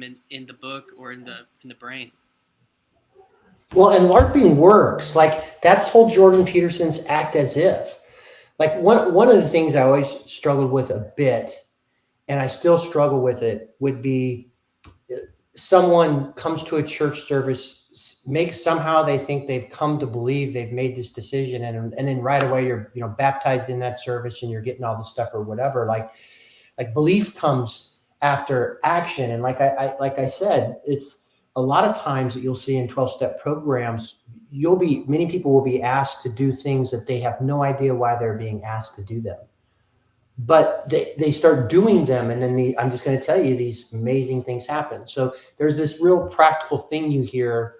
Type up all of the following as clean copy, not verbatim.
in the book or in the brain. Well, and LARPing works. Like that's whole Jordan Peterson's act as if. Like one of the things I always struggled with a bit, and I still struggle with it, would be someone comes to a church service, makes somehow they think they've come to believe they've made this decision, and then right away you're baptized in that service and you're getting all this stuff or whatever. Like belief comes after action, and like I said, it's a lot of times that you'll see in 12-step programs, many people will be asked to do things that they have no idea why they're being asked to do them, but they start doing them, and then I'm just going to tell you, these amazing things happen. So there's this real practical thing you hear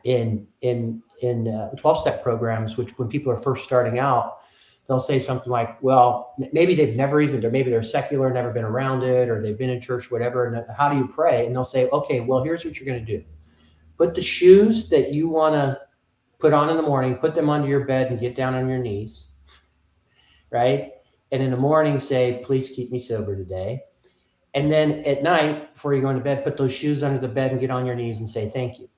in 12-step programs, which when people are first starting out, they'll say something like, well, maybe they've never even, or maybe they're secular, never been around it, or they've been in church, whatever, and how do you pray? And they'll say, okay, well, here's what you're going to do. Put the shoes that you want to put on in the morning, put them under your bed and get down on your knees, right? And in the morning, say, please keep me sober today. And then at night, before you go into bed, put those shoes under the bed and get on your knees and say, thank you.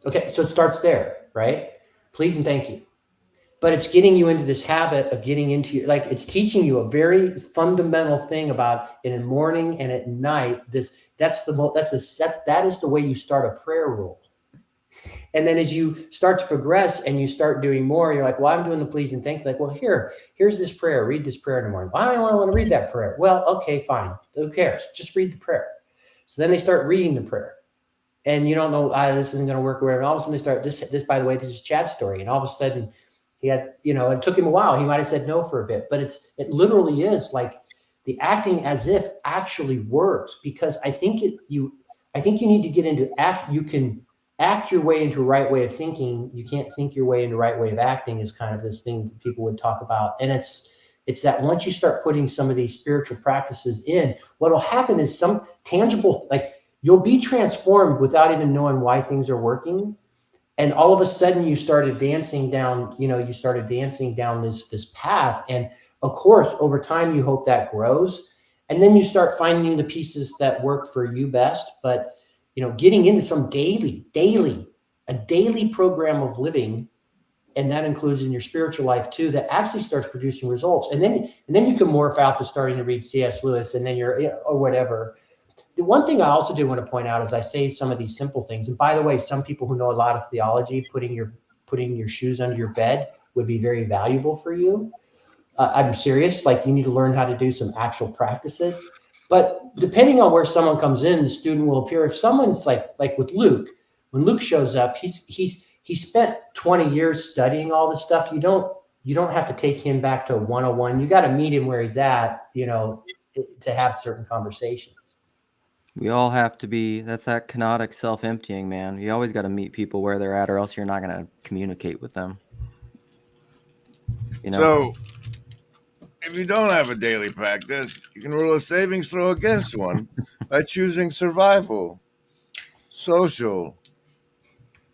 Okay, so it starts there, right? Please and thank you. But it's getting you into this habit of getting into, like, it's teaching you a very fundamental thing about in the morning and at night. That is the way you start a prayer rule. And then as you start to progress and you start doing more, you're like, well, I'm doing the please and thank you. Like, well, here's this prayer. Read this prayer in the morning. Why do I want to read that prayer? Well, okay, fine. Who cares? Just read the prayer. So then they start reading the prayer. And you don't know, this isn't going to work or whatever. And all of a sudden they start, this, by the way, this is Chad's story. And all of a sudden he had, it took him a while. He might've said no for a bit, but it literally is like the acting as if actually works, because I think you need to get into act. You can act your way into a right way of thinking. You can't think your way into right way of acting, is kind of this thing that people would talk about. And it's that once you start putting some of these spiritual practices in, what will happen is some tangible, like, you'll be transformed without even knowing why things are working. And all of a sudden you started dancing down, this path. And of course, over time, you hope that grows. And then you start finding the pieces that work for you best. But, getting into some a daily program of living, and that includes in your spiritual life too, that actually starts producing results. And then you can morph out to starting to read C.S. Lewis, and then or whatever. The one thing I also do want to point out is I say some of these simple things. And by the way, some people who know a lot of theology, putting your shoes under your bed would be very valuable for you. I'm serious. Like, you need to learn how to do some actual practices. But depending on where someone comes in, the student will appear. If someone's like with Luke, when Luke shows up, he spent 20 years studying all this stuff. You don't have to take him back to 101. You got to meet him where he's at, to have certain conversations. We all have to be, that's that kenotic self-emptying, man. You always got to meet people where they're at, or else you're not going to communicate with them. So, if you don't have a daily practice, you can roll a savings throw against one by choosing survival, social,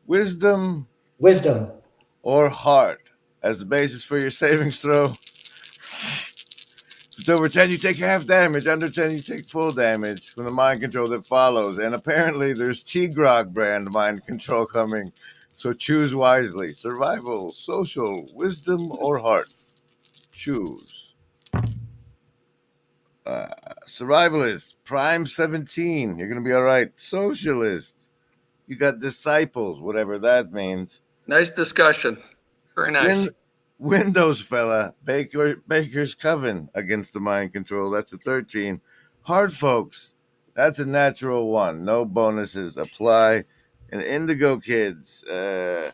wisdom, or heart as the basis for your savings throw. If it's over 10, you take half damage. Under 10, you take full damage from the mind control that follows. And apparently there's tgrog brand mind control coming. So choose wisely. Survival, social, wisdom, or heart. Choose. Survivalist, prime 17. You're going to be all right. Socialist, you got disciples, whatever that means. Nice discussion. Very nice. Windows fella, Baker's Coven against the mind control. That's a 13. Hard folks, that's a natural 1. No bonuses apply. And Indigo kids, you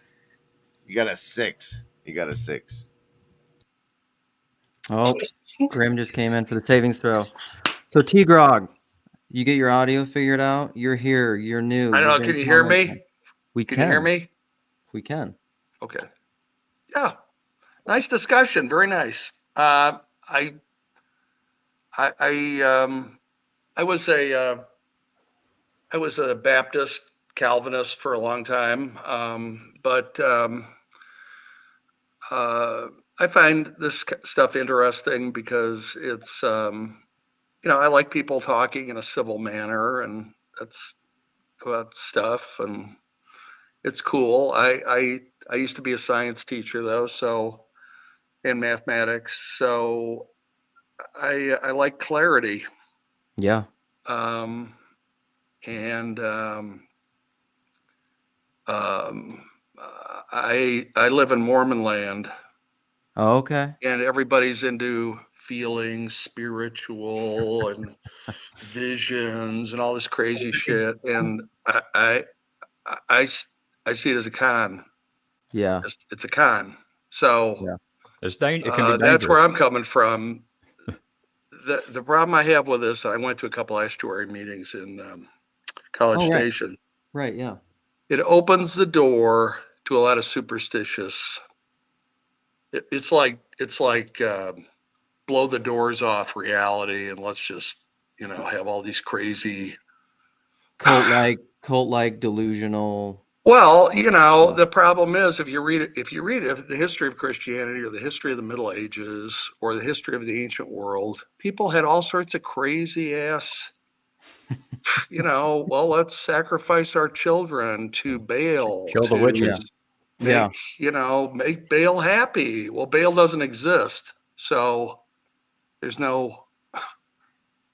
got a 6. Oh, Grim just came in for the savings throw. So tgrog, you get your audio figured out. You're here. You're new. I don't know. Can you hear me? Can you hear me? We can. Okay. Yeah. Nice discussion. Very nice. I was a Baptist Calvinist for a long time, but I find this stuff interesting because it's I like people talking in a civil manner, and that's about stuff, and it's cool. I used to be a science teacher though, so in mathematics, so I like clarity. Yeah. Um, and I live in Mormon land, Oh, okay. and everybody's into feelings, spiritual, and visions, and all this crazy shit. And I see it as a con. Yeah. It's a con. So Yeah. It can be that's where dangerous. I'm coming from. The problem I have with this, I went to a couple estuary meetings in College Oh, right. Station. Right. Yeah. It opens the door to a lot of superstitious. It's like blow the doors off reality, and let's just have all these crazy. Cult like delusional. Well, the problem is if you read the history of Christianity or the history of the Middle Ages or the history of the ancient world, people had all sorts of crazy ass, well, let's sacrifice our children to Baal Kill the to witches. Yeah. make Baal happy. Well, Baal doesn't exist. So there's no.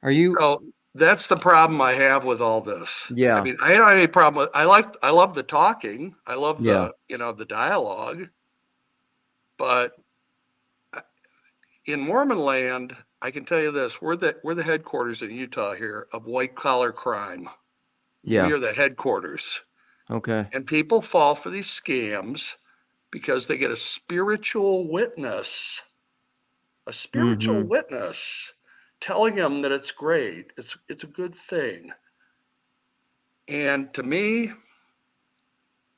Are you? So that's the problem I have with all this. I Yeah. mean, I don't have any problem with. I love the talking. I love Yeah. the dialogue. But in Mormon land, I can tell you this: we're the headquarters in Utah here of white collar crime. We Yeah. are the headquarters, Okay. and people fall for these scams because they get a spiritual witness Mm-hmm. telling them that it's great. It's a good thing. And to me,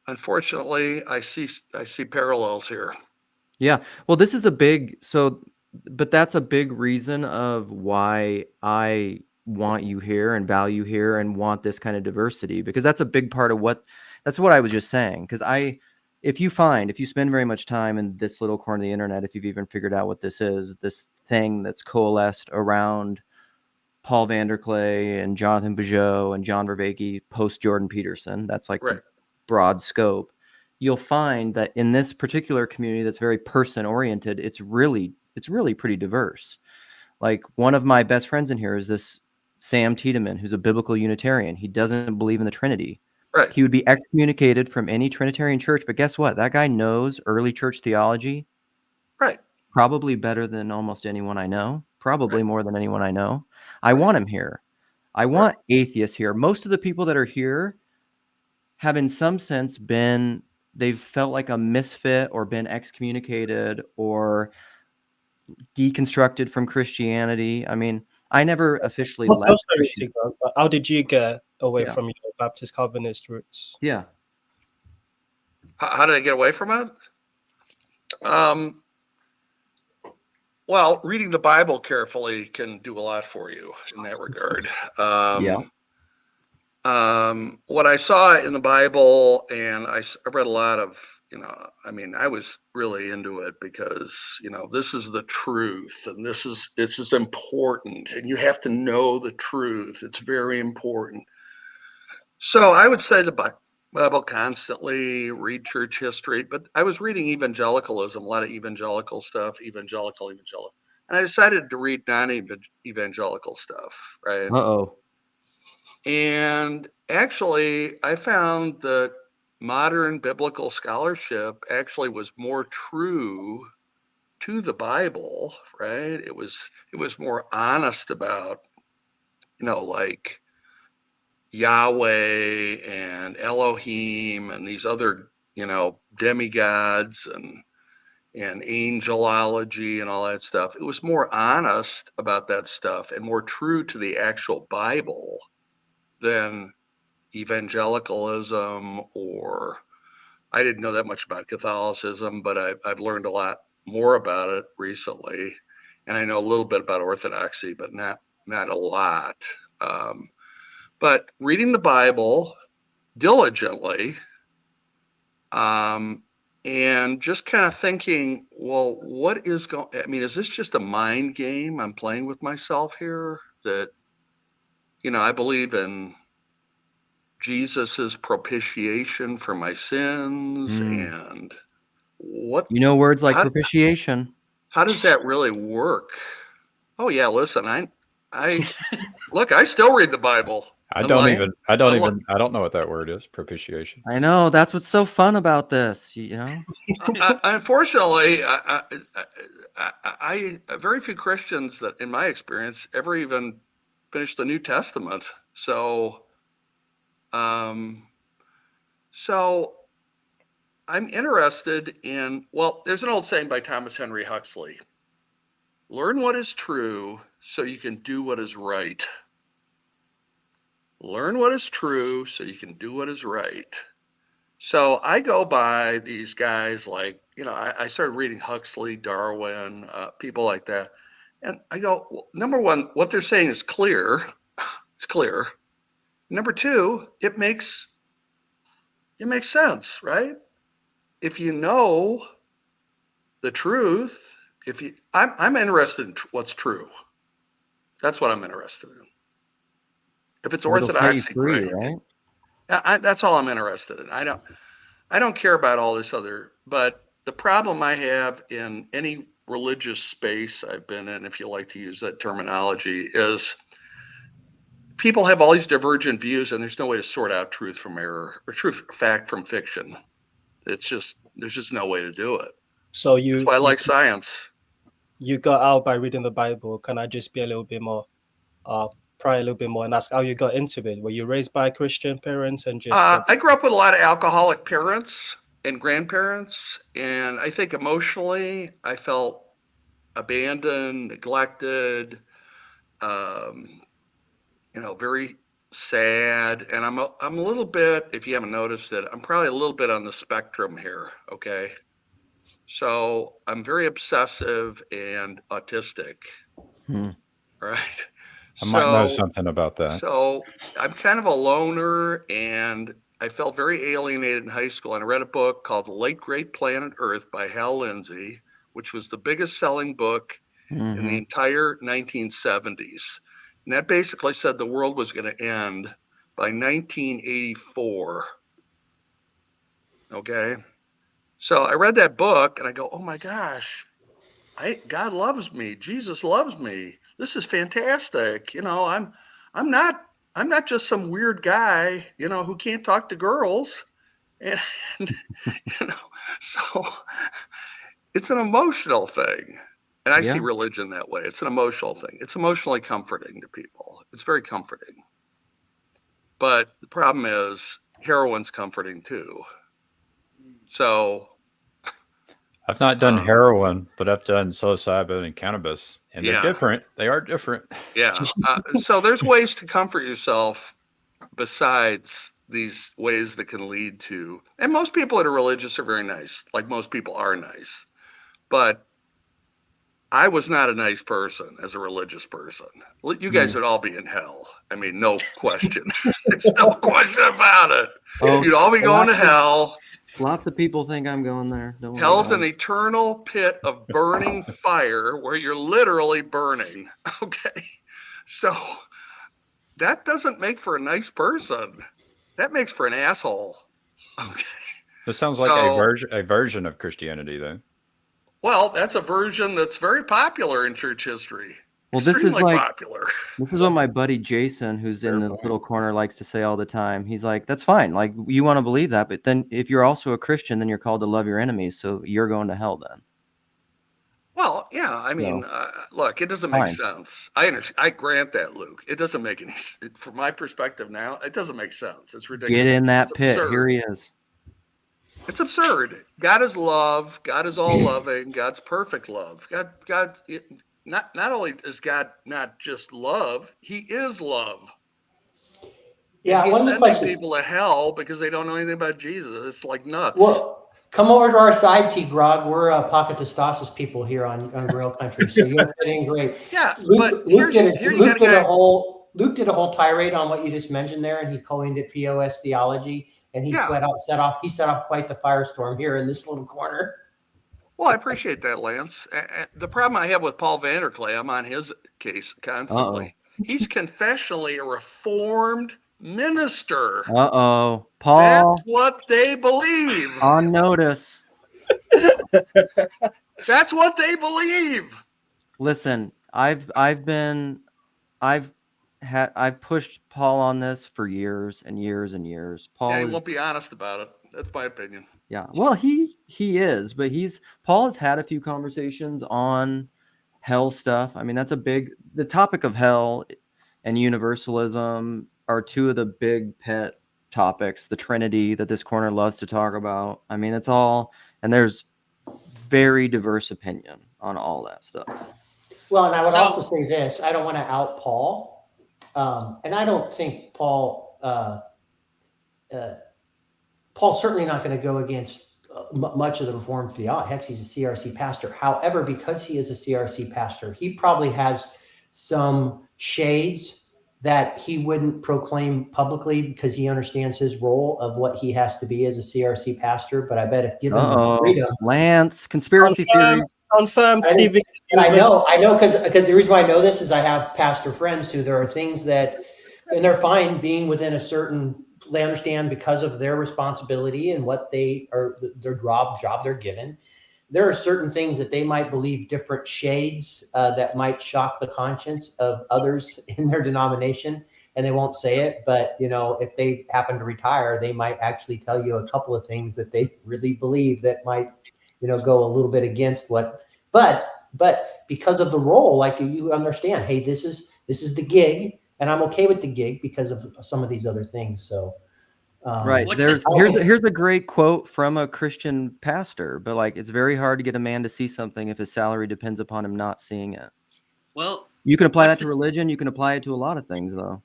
unfortunately, I see parallels here. Yeah. Well, but that's a big reason of why I want you here and value here and want this kind of diversity, because that's a big part of that's what I was just saying. Because if you spend very much time in this little corner of the internet, if you've even figured out what this is, this thing that's coalesced around Paul Vanderklay and Jonathan Peugeot and John Vervaeke post Jordan Peterson, that's like Right. the broad scope. You'll find that in this particular community that's very person oriented, it's really pretty diverse. Like one of my best friends in here is this Sam Tiedemann, who's a biblical Unitarian. He doesn't believe in the Trinity. Right. He would be excommunicated from any Trinitarian church, but guess what? That guy knows early church theology. Right. Probably better than almost anyone I know. Probably Right. more than anyone I know. I Right. want him here. I want atheists here. Most of the people that are here have in some sense they've felt like a misfit or been excommunicated or deconstructed from Christianity. I mean, I never officially What's left your Christianity. story, Tigran? How did you get away Yeah. from your Baptist Calvinist roots? Yeah. How did I get away from it? Well, reading the Bible carefully can do a lot for you in that regard. What I saw in the Bible, and I read a lot of, I was really into it because, this is the truth, and this is important, and you have to know the truth. It's very important. So I would say the Bible constantly, read church history, but I was reading evangelicalism, a lot of evangelical stuff, evangelical. And I decided to read non-evangelical stuff, right? Uh-oh. And actually, I found that modern biblical scholarship actually was more true to the Bible, right? It was more honest about, like Yahweh and Elohim and these other, demigods and angelology and all that stuff. It was more honest about that stuff and more true to the actual Bible than evangelicalism, or I didn't know that much about Catholicism, but I've learned a lot more about it recently, and I know a little bit about Orthodoxy, but not a lot. But reading the Bible diligently, and just kind of thinking, well, what is going? I mean, is this just a mind game I'm playing with myself here? that, I believe in Jesus's propitiation for my sins. And what, words like how- propitiation. how does that really work? Oh yeah, listen, I look, I still read the Bible. I don't know what that word is, propitiation. I know, that's what's so fun about this, Unfortunately, I very few Christians that, in my experience, ever even finished the New Testament. So I'm interested in, well, there's an old saying by Thomas Henry Huxley: learn what is true so you can do what is right. Learn what is true so you can do what is right. So I go by these guys like, I started reading Huxley, Darwin, people like that. And I go, well, number one, what they're saying is clear. It's clear. Number two, it makes sense, right? If you know the truth, I'm interested in what's true. That's what I'm interested in. If it's orthodoxy, free, great. right? That's all I'm interested in. I don't care about all this other, but the problem I have in any religious space I've been in, if you like to use that terminology, is people have all these divergent views and there's no way to sort out truth from error or fact from fiction. There's just no way to do it. So that's why I like science. You got out by reading the Bible. Can I just be a little bit more, pry a little bit more and ask how you got into it? Were you raised by Christian parents and just? I grew up with a lot of alcoholic parents and grandparents, and I think emotionally I felt abandoned, neglected, very sad. And I'm a little bit, if you haven't noticed it, I'm probably a little bit on the spectrum here. Okay. So I'm very obsessive and autistic. Right. I might know something about that. So I'm kind of a loner, and I felt very alienated in high school. And I read a book called The Late Great Planet Earth by Hal Lindsey, which was the biggest selling book in the entire 1970s. And that basically said the world was going to end by 1984. Okay. So I read that book and I go, oh my gosh, God loves me. Jesus loves me. This is fantastic. I'm not just some weird guy, who can't talk to girls. And so it's an emotional thing. And I see religion that way. It's an emotional thing. It's emotionally comforting to people. It's very comforting. But the problem is heroin's comforting too. So I've not done heroin, but I've done psilocybin and cannabis, and they're different. They are different. Yeah. So there's ways to comfort yourself besides these ways that can lead to, and most people that are religious are very nice. Like most people are nice, but I was not a nice person as a religious person. You guys would all be in hell. I mean, no question. There's no question about it. You'd all be going to hell. Lots of people think I'm going there. Hell's an eternal pit of burning fire where you're literally burning. Okay. So that doesn't make for a nice person. That makes for an asshole. Okay. This sounds like a version of Christianity, though. Well, that's a version that's very popular in church history. Well, this is popular. This is what my buddy Jason, who's in the little corner, likes to say all the time. He's like, that's fine. Like, you want to believe that, but then if you're also a Christian, then you're called to love your enemies. So you're going to hell then. Well, yeah. I mean, look, it doesn't make sense. I grant that, Luke. It doesn't make any sense. From my perspective now, it doesn't make sense. It's ridiculous. Get in that pit. Absurd. Here he is. It's absurd. God is love. God is all loving. God's perfect love. Not only is God not just love, he is love. Yeah, and one of the questions. People to hell because they don't know anything about Jesus. It's like nuts. Well, come over to our side, tgrog. We're Pocket Testosis people here on Grail Country, so you're fitting great. Yeah, Luke did a whole tirade on what you just mentioned there, and he coined it POS theology. And he set off quite the firestorm here in this little corner. Well, I appreciate that, Lance. The problem I have with Paul Vanderklay, I'm on his case constantly. He's confessionally a reformed minister. Uh-oh. That's Paul what they believe. on notice. That's what they believe. Listen, I've pushed Paul on this for years and years and years. Paul Yeah, he is, won't be honest about it. That's my opinion. yeah. Well, he is, but Paul has had a few conversations on hell stuff. I mean, that's the topic of hell and universalism are two of the big pet topics, the Trinity that this corner loves to talk about. I mean, it's all, and there's very diverse opinion on all that stuff. Well, and I would So- also say this: I don't want to out Paul, and I don't think Paul's certainly not going to go against much of the Reformed theology. Heck, he's a CRC pastor. However, because he is a CRC pastor, he probably has some shades that he wouldn't proclaim publicly because he understands his role of what he has to be as a CRC pastor. But I bet if given the freedom, Lance, conspiracy theory. Confirmed. I know, because the reason why I know this is I have pastor friends who there are things that, and they're fine being within a certain, they understand because of their responsibility and what they are, their job they're given. There are certain things that they might believe different shades that might shock the conscience of others in their denomination, and they won't say it. But if they happen to retire, they might actually tell you a couple of things that they really believe that might, go a little bit against what. But because of the role, like you understand, hey, this is the gig, and I'm okay with the gig because of some of these other things. So. Right. Here's a great quote from a Christian pastor, but like it's very hard to get a man to see something if his salary depends upon him not seeing it. Well, you can apply that to religion. You can apply it to a lot of things, though.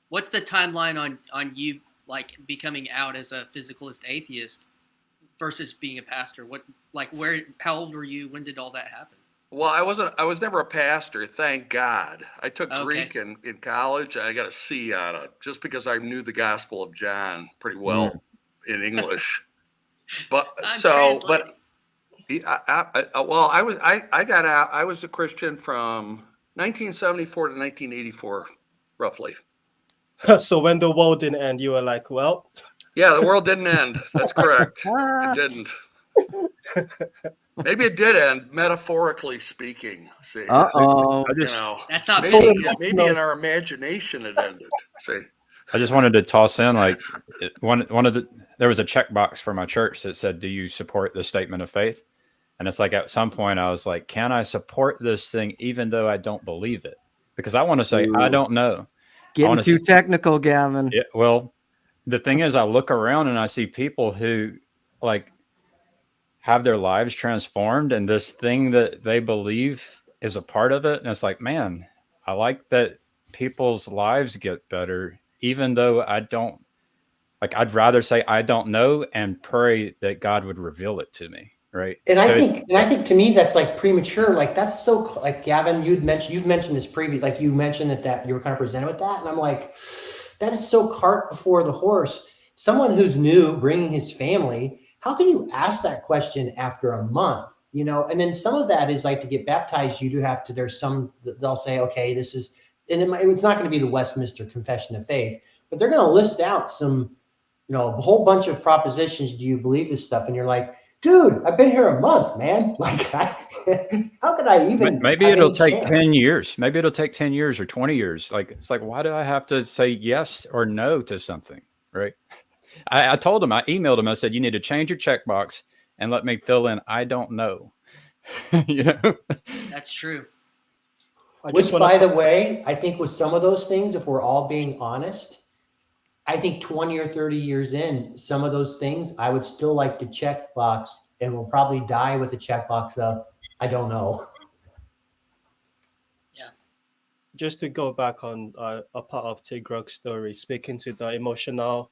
What's the timeline on you like becoming out as a physicalist atheist versus being a pastor? How old were you? When did all that happen? Well, I was never a pastor, thank God. I took Greek in college. I got a C on it just because I knew the Gospel of John pretty well in English. But I got out. I was a Christian from 1974 to 1984, roughly. So when the world didn't end, you were like, well. Yeah, the world didn't end. That's correct. It didn't. Maybe it did end, metaphorically speaking. See, that's not maybe in our imagination it ended. See, I just wanted to toss in like there was a checkbox for my church that said, "Do you support the statement of faith?" And it's like at some point I was like, "Can I support this thing even though I don't believe it?" Because I want to say I don't know. Getting too technical, Gavin. Yeah, well, the thing is, I look around and I see people who like have their lives transformed, and this thing that they believe is a part of it. And it's like, man, I like that people's lives get better, even though I don't. Like, I'd rather say I don't know and pray that God would reveal it to me, right? And I think to me that's like premature. Like that's so like Gavin, you've mentioned this previous, like you mentioned that you were kind of presented with that, and I'm like, that is so cart before the horse. Someone who's new, bringing his family. How can you ask that question after a month? And then some of that is like to get baptized, you do have to, there's some, they'll say, okay, this is, and it's not going to be the Westminster Confession of Faith, but they're going to list out some, a whole bunch of propositions. Do you believe this stuff? And you're like, dude, I've been here a month, man. Like, how could I even? Maybe it'll take 10 years. Maybe it'll take 10 years or 20 years. Like, it's like, why do I have to say yes or no to something? Right. I told him, I emailed him. I said, you need to change your checkbox and let me fill in. I don't know. That's true. Which, by the way, I think with some of those things, if we're all being honest, I think 20 or 30 years in, some of those things I would still like to checkbox, and will probably die with a checkbox of, I don't know. Yeah. Just to go back on a part of tgrog's story, speaking to the emotional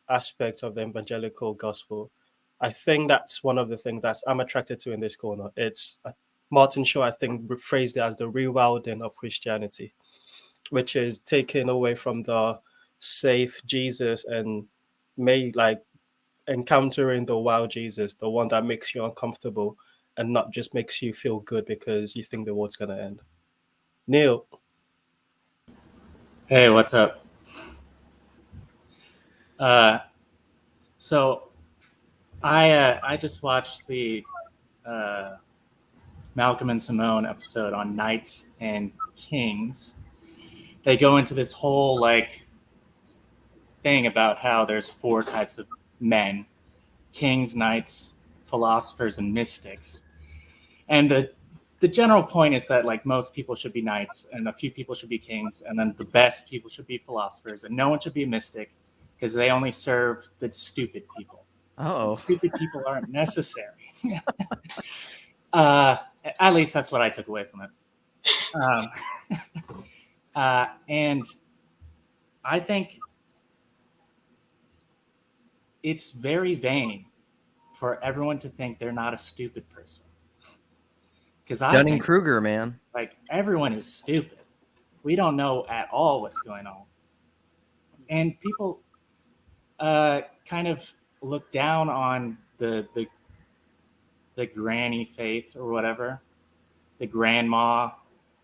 aspect of the evangelical gospel, I think that's one of the things that I'm attracted to in this corner. It's Martin Shaw, I think, phrased it as the rewilding of Christianity, which is taken away from the safe Jesus and encountering the wild Jesus, the one that makes you uncomfortable and not just makes you feel good because you think the world's going to end. Neil. Hey, what's up? So I just watched the uh, Malcolm and Simone episode on Knights and Kings. They go into this whole like thing about how there's four types of men: kings, knights, philosophers, and mystics. And the general point is that like most people should be knights, and a few people should be kings, and then the best people should be philosophers, and no one should be a mystic because they only serve the stupid people. And Oh, stupid people aren't necessary. uh, at least that's what I took away from it. And I think it's very vain for everyone to think they're not a stupid person. Because I Dunning think Kruger, man. like everyone is stupid. We don't know at all what's going on. And people kind of look down on the granny faith or whatever, the grandma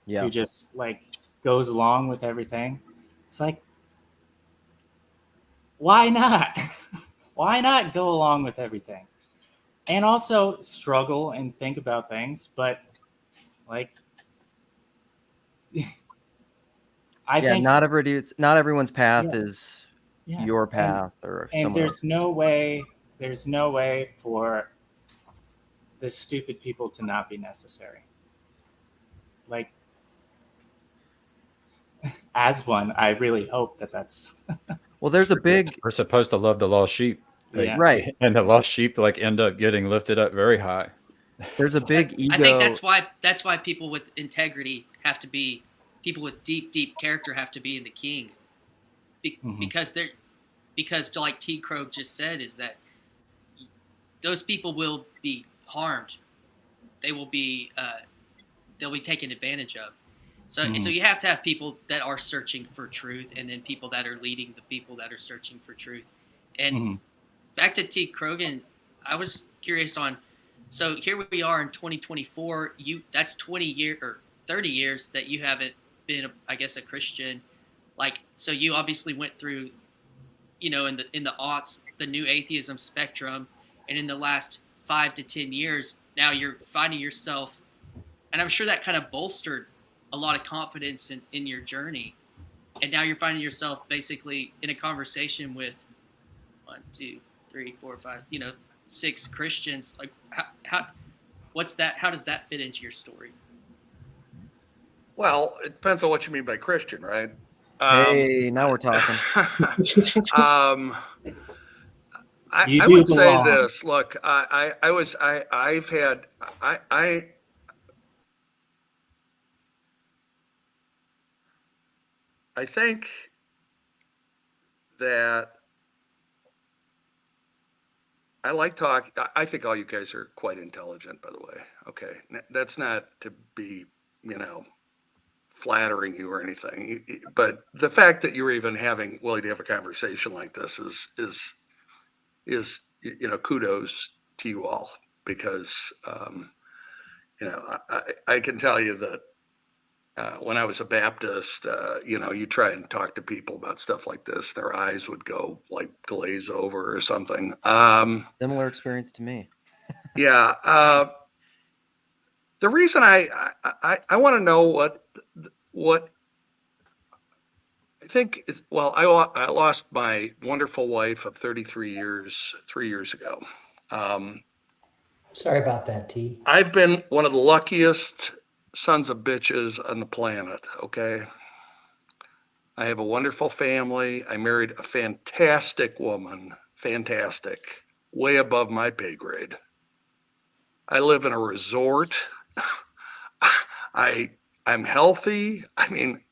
Yeah. who just like goes along with everything. It's like, why not? Why not go along with everything? And also struggle and think about things, but like I Yeah, think not everyone's path yeah, is yeah. your And path or and someone else's. there's no way for the stupid people to not be necessary. Like as one, I really hope that that's Well, there's a true. big We're supposed to love the lost sheep. Like, Yeah. right. and the lost sheep like end up getting lifted up very high. There's a big I think ego. that's why people with integrity have to be people with deep character have to be in the king, Mhm. because like tgrog just said is that those people will be harmed. They will be they'll be taken advantage of. So Mhm. you have to have people that are searching for truth, and then people that are leading the people that are searching for truth. And Mhm. back to T. Krogan, I was curious on. So here we are in 2024. That's 20 years or 30 years that you haven't been, I guess, a Christian. Like, so you obviously went through, in the aughts, the new atheism spectrum, and in the last 5 to 10 years, now you're finding yourself, and I'm sure that kind of bolstered a lot of confidence in your journey. And now you're finding yourself basically in a conversation with 1, 2, 3, 4, 5, 6 Christians. Like, what's that? How does that fit into your story? Well, it depends on what you mean by Christian, right? Hey, now we're talking. um, You I do would say belong. this. Look, I've had I think that I like talk. I think all you guys are quite intelligent, by the way. Okay, that's not to be, you know, flattering you or anything, but the fact that you're even willing to have a conversation like this is kudos to you all, because I can tell you that when I was a Baptist, you try and talk to people about stuff like this, their eyes would go like glaze over or something. Similar experience to me. Yeah. The reason I want to know what I think is, well, I lost my wonderful wife of 33 years 3 years ago. Um, Sorry about that, T. I've been one of the luckiest sons of bitches on the planet. Okay. I have a wonderful family. I married a fantastic woman, fantastic, way above my pay grade. I live in a resort. I'm healthy. I mean,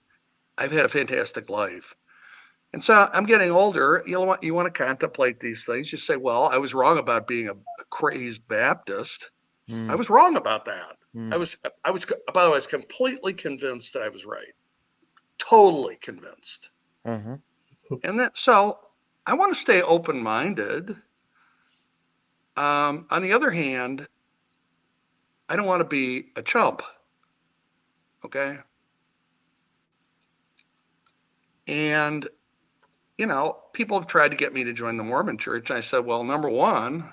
I've had a fantastic life. And so I'm getting older. You want to contemplate these things. You say, well, I was wrong about being a crazed Baptist. I was wrong about that. Mm. I was, by the way, I was completely convinced that I was right. Totally convinced. Uh-huh. And so I want to stay open-minded. On the other hand, I don't want to be a chump. Okay. And, you know, people have tried to get me to join the Mormon church. And I said, well, number one,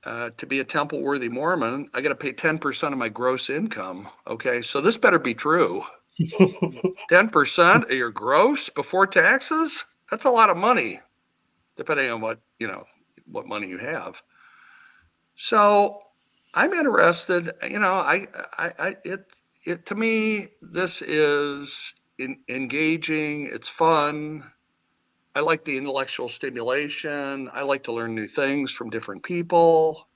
to be a temple worthy Mormon, I got to pay 10% of my gross income. Okay. So this better be true. 10% of your gross before taxes? That's a lot of money, depending on what, you know, what money you have. So I'm interested, you know, it to me, this is engaging. It's fun. I like the intellectual stimulation. I like to learn new things from different people.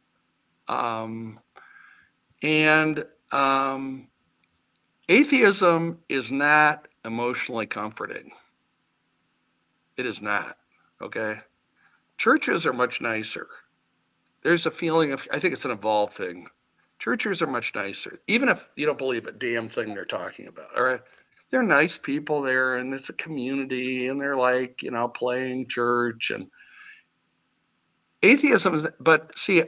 Atheism is not emotionally comforting. It is not. Okay. Churches are much nicer. There's a feeling of, I think it's an evolved thing. Churches are much nicer, even if you don't believe a damn thing they're talking about. All right. They're nice people there, and it's a community, and they're like, you know, playing church. And atheism is, but see,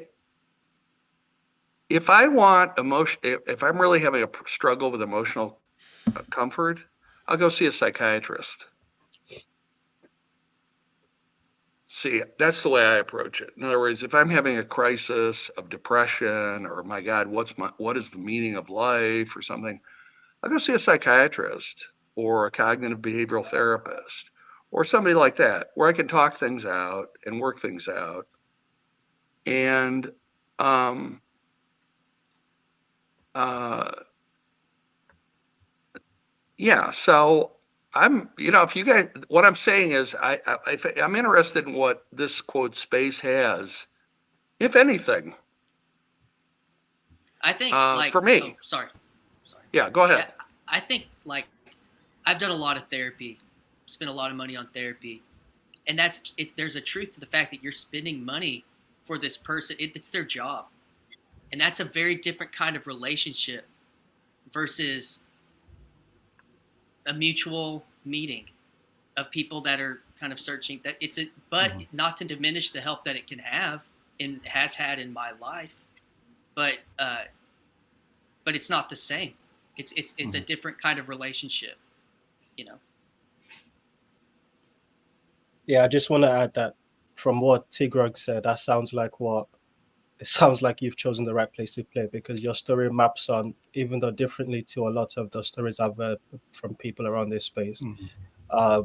if I want emotion, if I'm really having a struggle with emotional comfort, I'll go see a psychiatrist. See, that's the way I approach it. In other words, if I'm having a crisis of depression, or my God, what is the meaning of life or something, I'll go see a psychiatrist or a cognitive behavioral therapist or somebody like that, where I can talk things out and work things out. And yeah, so I'm, you know, if you guys, what I'm saying is, I'm interested in what this quote space has, if anything. I think, for me. Oh, sorry. Yeah, go ahead. Yeah, I think, like, I've done a lot of therapy, spent a lot of money on therapy, and there's a truth to the fact that you're spending money for this person. It's their job, and that's a very different kind of relationship versus a mutual meeting of people that are kind of searching. That but not to diminish the help that it can have and has had in my life, but it's not the same. It's a different kind of relationship, you know. Yeah, I just want to add that from what tgrog said, it sounds like you've chosen the right place to play, because your story maps on, even though differently to a lot of the stories I've heard from people around this space.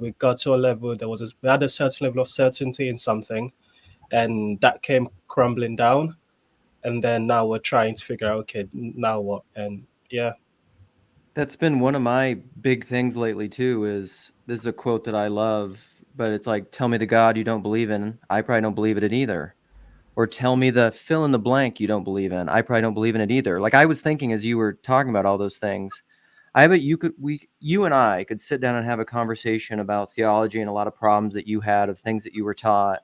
We got to a level, we had a certain level of certainty in something, and that came crumbling down. And then now we're trying to figure out, okay, now what? And yeah. That's been one of my big things lately too. This is a quote that I love, but it's like, tell me the God you don't believe in, I probably don't believe in it either. Or tell me the fill in the blank you don't believe in, I probably don't believe in it either. Like, I was thinking as you were talking about all those things, I bet you and I could sit down and have a conversation about theology and a lot of problems that you had, of things that you were taught,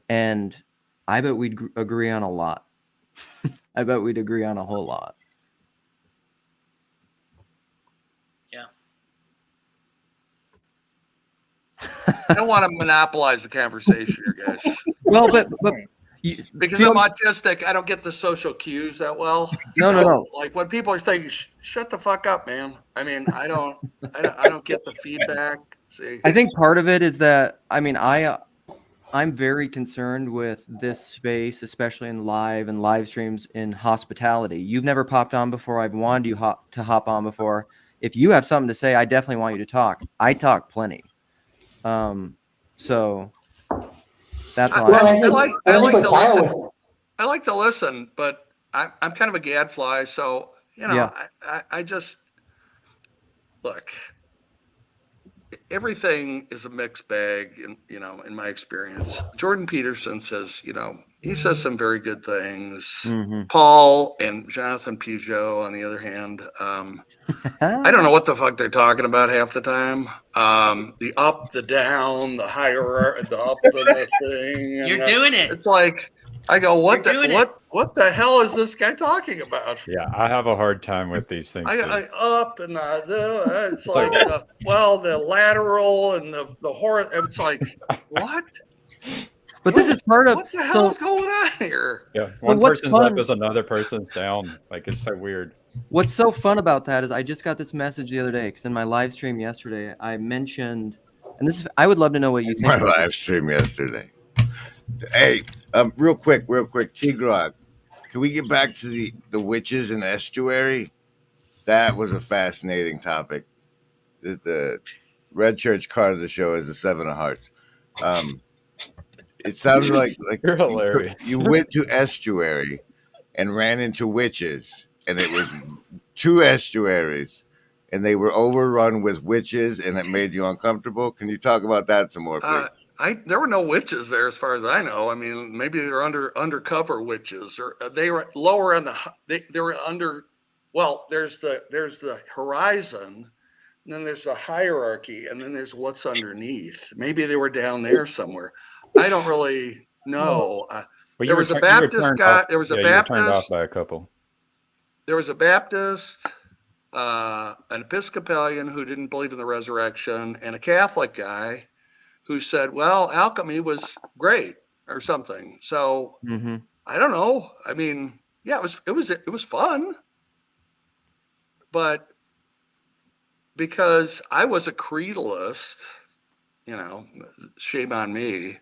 and I bet we'd agree on a lot. I bet we'd agree on a whole lot. Yeah. I don't want to monopolize the conversation here, guys. Well, but because I'm autistic, I don't get the social cues that well. No. Like when people are saying, "Shut the fuck up, man." I mean, I don't get the feedback. See, I think part of it is that, I mean, I'm very concerned with this space, especially in live streams, in hospitality. You've never popped on before. I've wanted you to hop on before. If you have something to say, I definitely want you to talk. I talk plenty. So that's why I like to listen, but I'm kind of a gadfly. So, you know, yeah. I just look, everything is a mixed bag, you know, in my experience. Jordan Peterson says, you know, he says some very good things. Paul and Jonathan Peugeot, on the other hand, I don't know what the fuck they're talking about half the time. The up, the down, the higher, the up, the thing. You're doing it. It's like, I go, what the hell is this guy talking about? Yeah, I have a hard time with these things. I up and it's like the lateral and the horse. It's like, what? But this is part of what the hell is going on here? Yeah, one person's up is another person's down. Like, it's so weird. What's so fun about that is I just got this message the other day because in my live stream yesterday I mentioned, and this is, I would love to know what you think My about live stream yesterday. Hey, real quick, tgrog, can we get back to the witches in the estuary? That was a fascinating topic. The Red Church card of the show is the Seven of Hearts. It sounds like You're hilarious. you went to estuary and ran into witches, and it was 2 estuaries, and they were overrun with witches, and it made you uncomfortable. Can you talk about that some more, please? There were no witches there, as far as I know. I mean, maybe they're undercover witches, or they were lower on the. They were under. Well, there's the horizon, and then there's the hierarchy, and then there's what's underneath. Maybe they were down there somewhere. I don't really know. Well, There was a Baptist guy. There was a you were turned off Baptist. by a couple. There was a Baptist, an Episcopalian who didn't believe in the resurrection, and a Catholic guy who said, well, alchemy was great or something. So I don't know. I mean, yeah, it was fun, but because I was a creedalist, you know, shame on me.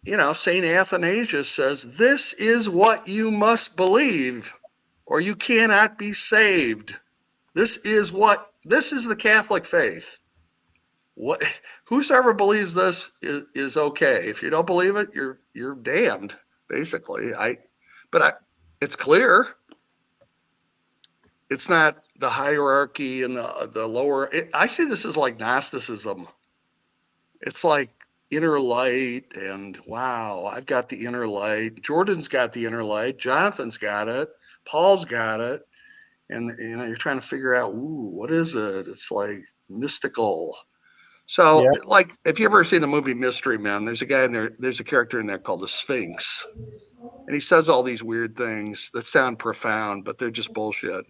You know, St. Athanasius says, this is what you must believe, or you cannot be saved. This is the Catholic faith. Whosoever believes this is okay. If you don't believe it, you're damned, basically. It's clear. It's not the hierarchy and the lower. I see this as like Gnosticism. It's like inner light, and wow, I've got the inner light. Jordan's got the inner light. Jonathan's got it. Paul's got it. And you know, you're trying to figure out, what is it? It's like mystical. So, Yeah. like, if you ever seen the movie Mystery Men, there's a guy in there. There's a character in there called the Sphinx, and he says all these weird things that sound profound, but they're just bullshit.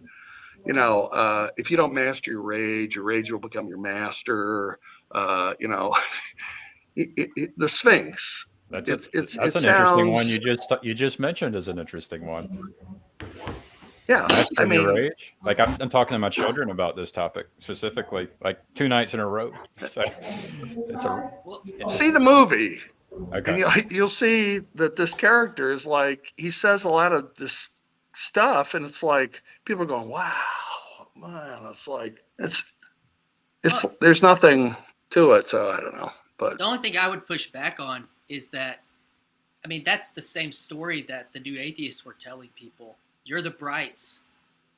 You know, if you don't master your rage will become your master. You know, the Sphinx. That's It an sounds, interesting one. You just mentioned as an interesting one. Yeah, Master I mean, your rage. Like I'm talking to my children about this topic specifically, like 2 nights in a row. So see the movie, okay. and you'll see that this character is like, he says a lot of this stuff, and it's like people are going, wow, man, it's like it's there's nothing to it. So I don't know, but the only thing I would push back on is that, I mean, that's the same story that the new atheists were telling people. You're the brights.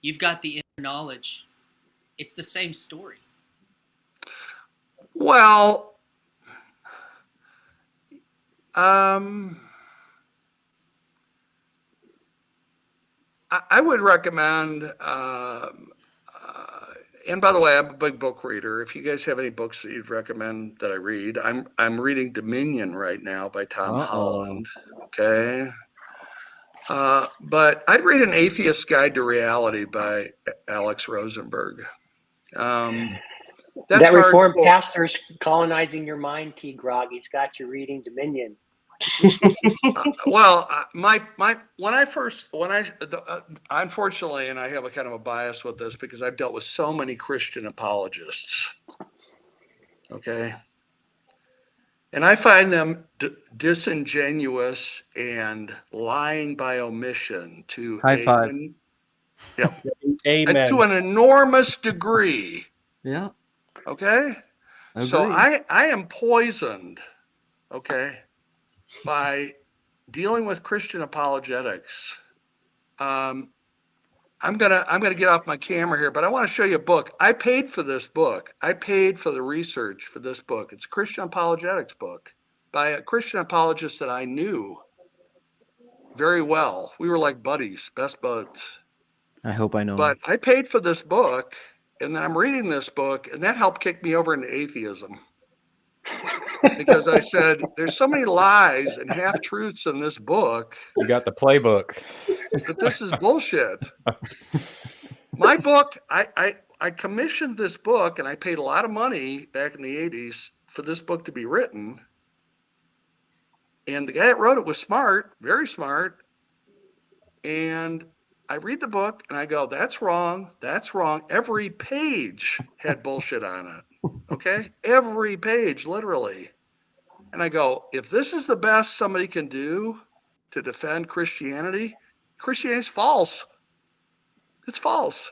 You've got the inner knowledge. It's the same story. Well, I would recommend, and by the way, I'm a big book reader. If you guys have any books that you'd recommend that I read, I'm reading Dominion right now by Tom Holland. Okay. But I'd read An Atheist's Guide to Reality by Alex Rosenberg. That Reformed pastor's colonizing your mind, tgrog. He's got you reading Dominion. Well, unfortunately, and I have a kind of a bias with this because I've dealt with so many Christian apologists. Okay. And I find them disingenuous and lying by omission to High five. And to an enormous degree. Yeah. Okay. Agreed. So I am poisoned, okay, by dealing with Christian apologetics. I'm gonna get off my camera here, but I want to show you a book. I paid for this book. I paid for the research for this book. It's a Christian apologetics book by a Christian apologist that I knew very well. We were like buddies, best buds. I hope I know. But I paid for this book, and then I'm reading this book, and that helped kick me over into atheism. Because I said, there's so many lies and half-truths in this book. You got the playbook. That this is bullshit. My book, I commissioned this book, and I paid a lot of money back in the 80s for this book to be written. And the guy that wrote it was smart, very smart. And I read the book and I go, that's wrong. That's wrong. Every page had bullshit on it. Okay. Every page, literally. And I go, if this is the best somebody can do to defend Christianity, Christianity's false. It's false.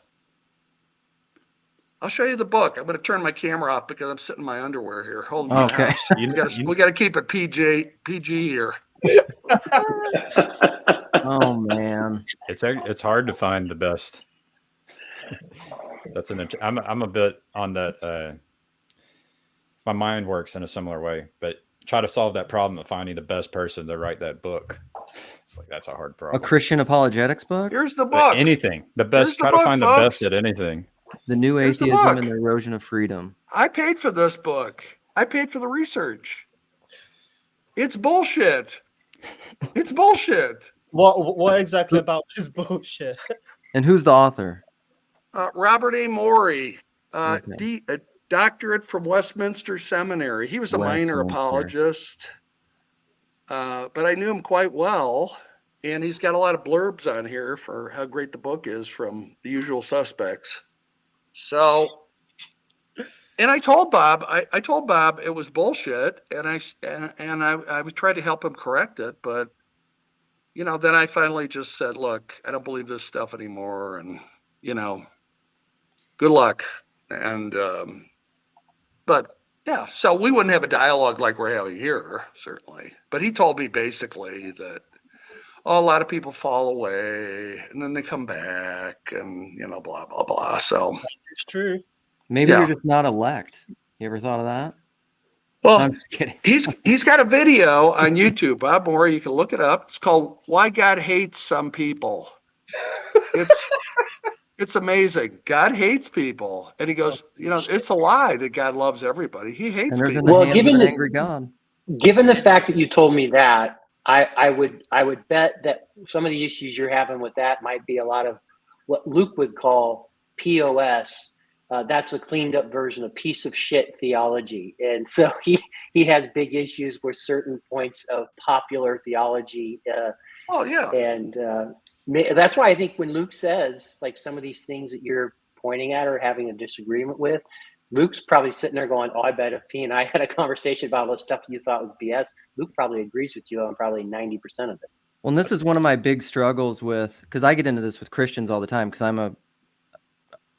I'll show you the book. I'm going to turn my camera off because I'm sitting in my underwear here, holding my Okay. house. We got to keep it PG here. Oh man. It's hard to find the best. I'm a bit on that. My mind works in a similar way, but try to solve that problem of finding the best person to write that book. It's like that's a hard A problem. Christian apologetics book? Here's the book. Anything. The best. Try to find the best at anything. The New Here's the Atheism book. and the Erosion of Freedom. I paid for this book. I paid for the research. It's bullshit. It's bullshit. What exactly about this bullshit? And who's the author? Robert A. Morey, Okay. a doctorate from Westminster Seminary. He was a minor Westminster. apologist, but I knew him quite well. And he's got a lot of blurbs on here for how great the book is from the usual suspects. So, and I told Bob, I told Bob it was bullshit, and I was trying to help him correct it, but you know, then I finally just said, look, I don't believe this stuff anymore, and you know, good luck. And but yeah, so we wouldn't have a dialogue like we're having here, certainly. But he told me basically that a lot of people fall away and then they come back, and you know, blah blah blah. So It's true. Maybe Yeah. you're just not elect. You ever thought of that? well, I'm just kidding. he's got a video on YouTube, Bob Moore. You can look it up. It's called "Why God Hates Some People." It's amazing. God hates people, and he goes, you know, it's a lie that God loves everybody. He hates And there's in people. the Well, hands given of an the- angry God. Given the fact that you told me that, I would bet that some of the issues you're having with that might be a lot of what Luke would call POS. That's a cleaned up version of piece of shit theology. And so he has big issues with certain points of popular theology. Oh yeah. And that's why I think when Luke says like some of these things that you're pointing at or having a disagreement with, Luke's probably sitting there going, oh, I bet if he and I had a conversation about all the stuff you thought was BS, Luke probably agrees with you on probably 90% of it. Well, and this is one of my big struggles with, because I get into this with Christians all the time, because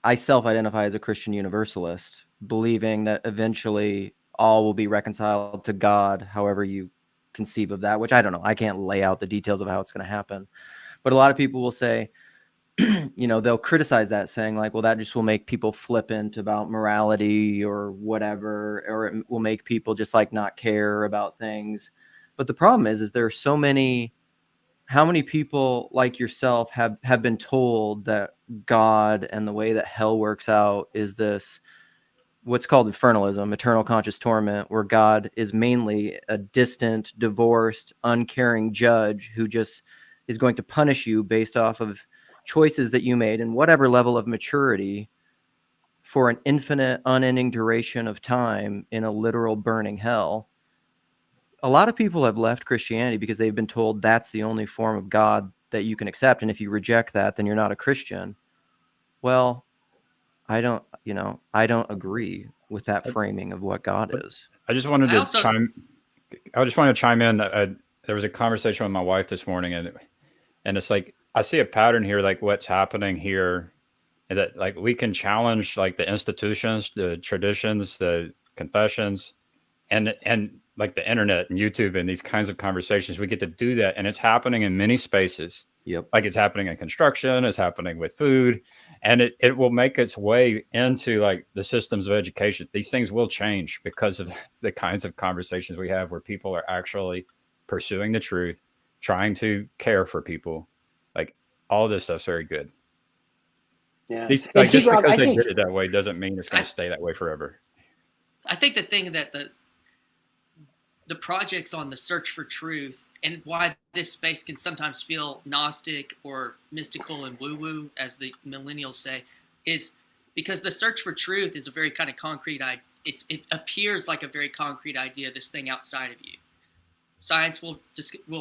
I self-identify as a Christian universalist, believing that eventually all will be reconciled to God, however you conceive of that, which I don't know. I can't lay out the details of how it's going to happen. But a lot of people will say, you know, they'll criticize that, saying like, well, that just will make people flippant about morality or whatever, or it will make people just like not care about things. But the problem is there are so many, how many people like yourself have been told that God and the way that hell works out is this, what's called infernalism, eternal conscious torment, where God is mainly a distant, divorced, uncaring judge who just is going to punish you based off of choices that you made and whatever level of maturity for an infinite, unending duration of time in a literal burning hell. A lot of people have left Christianity because they've been told that's the only form of God that you can accept. And if you reject that, then you're not a Christian. Well, I don't agree with that framing of what God is. I just wanted to chime in. There was a conversation with my wife this morning, and it's like, I see a pattern here, like what's happening here, and that like we can challenge like the institutions, the traditions, the confessions, and like the internet and YouTube and these kinds of conversations. We get to do that, and it's happening in many spaces. Yep. Like it's happening in construction, it's happening with food, and it will make its way into like the systems of education. These things will change because of the kinds of conversations we have where people are actually pursuing the truth, trying to care for people. Like all this stuff's very good. Yeah. Just because I they think did it that way doesn't mean it's going to stay that way forever. I think the thing that the projects on the search for truth and why this space can sometimes feel Gnostic or mystical and woo-woo, as the millennials say, is because the search for truth is a very kind of concrete idea. It appears like a very concrete idea, this thing outside of you. Science will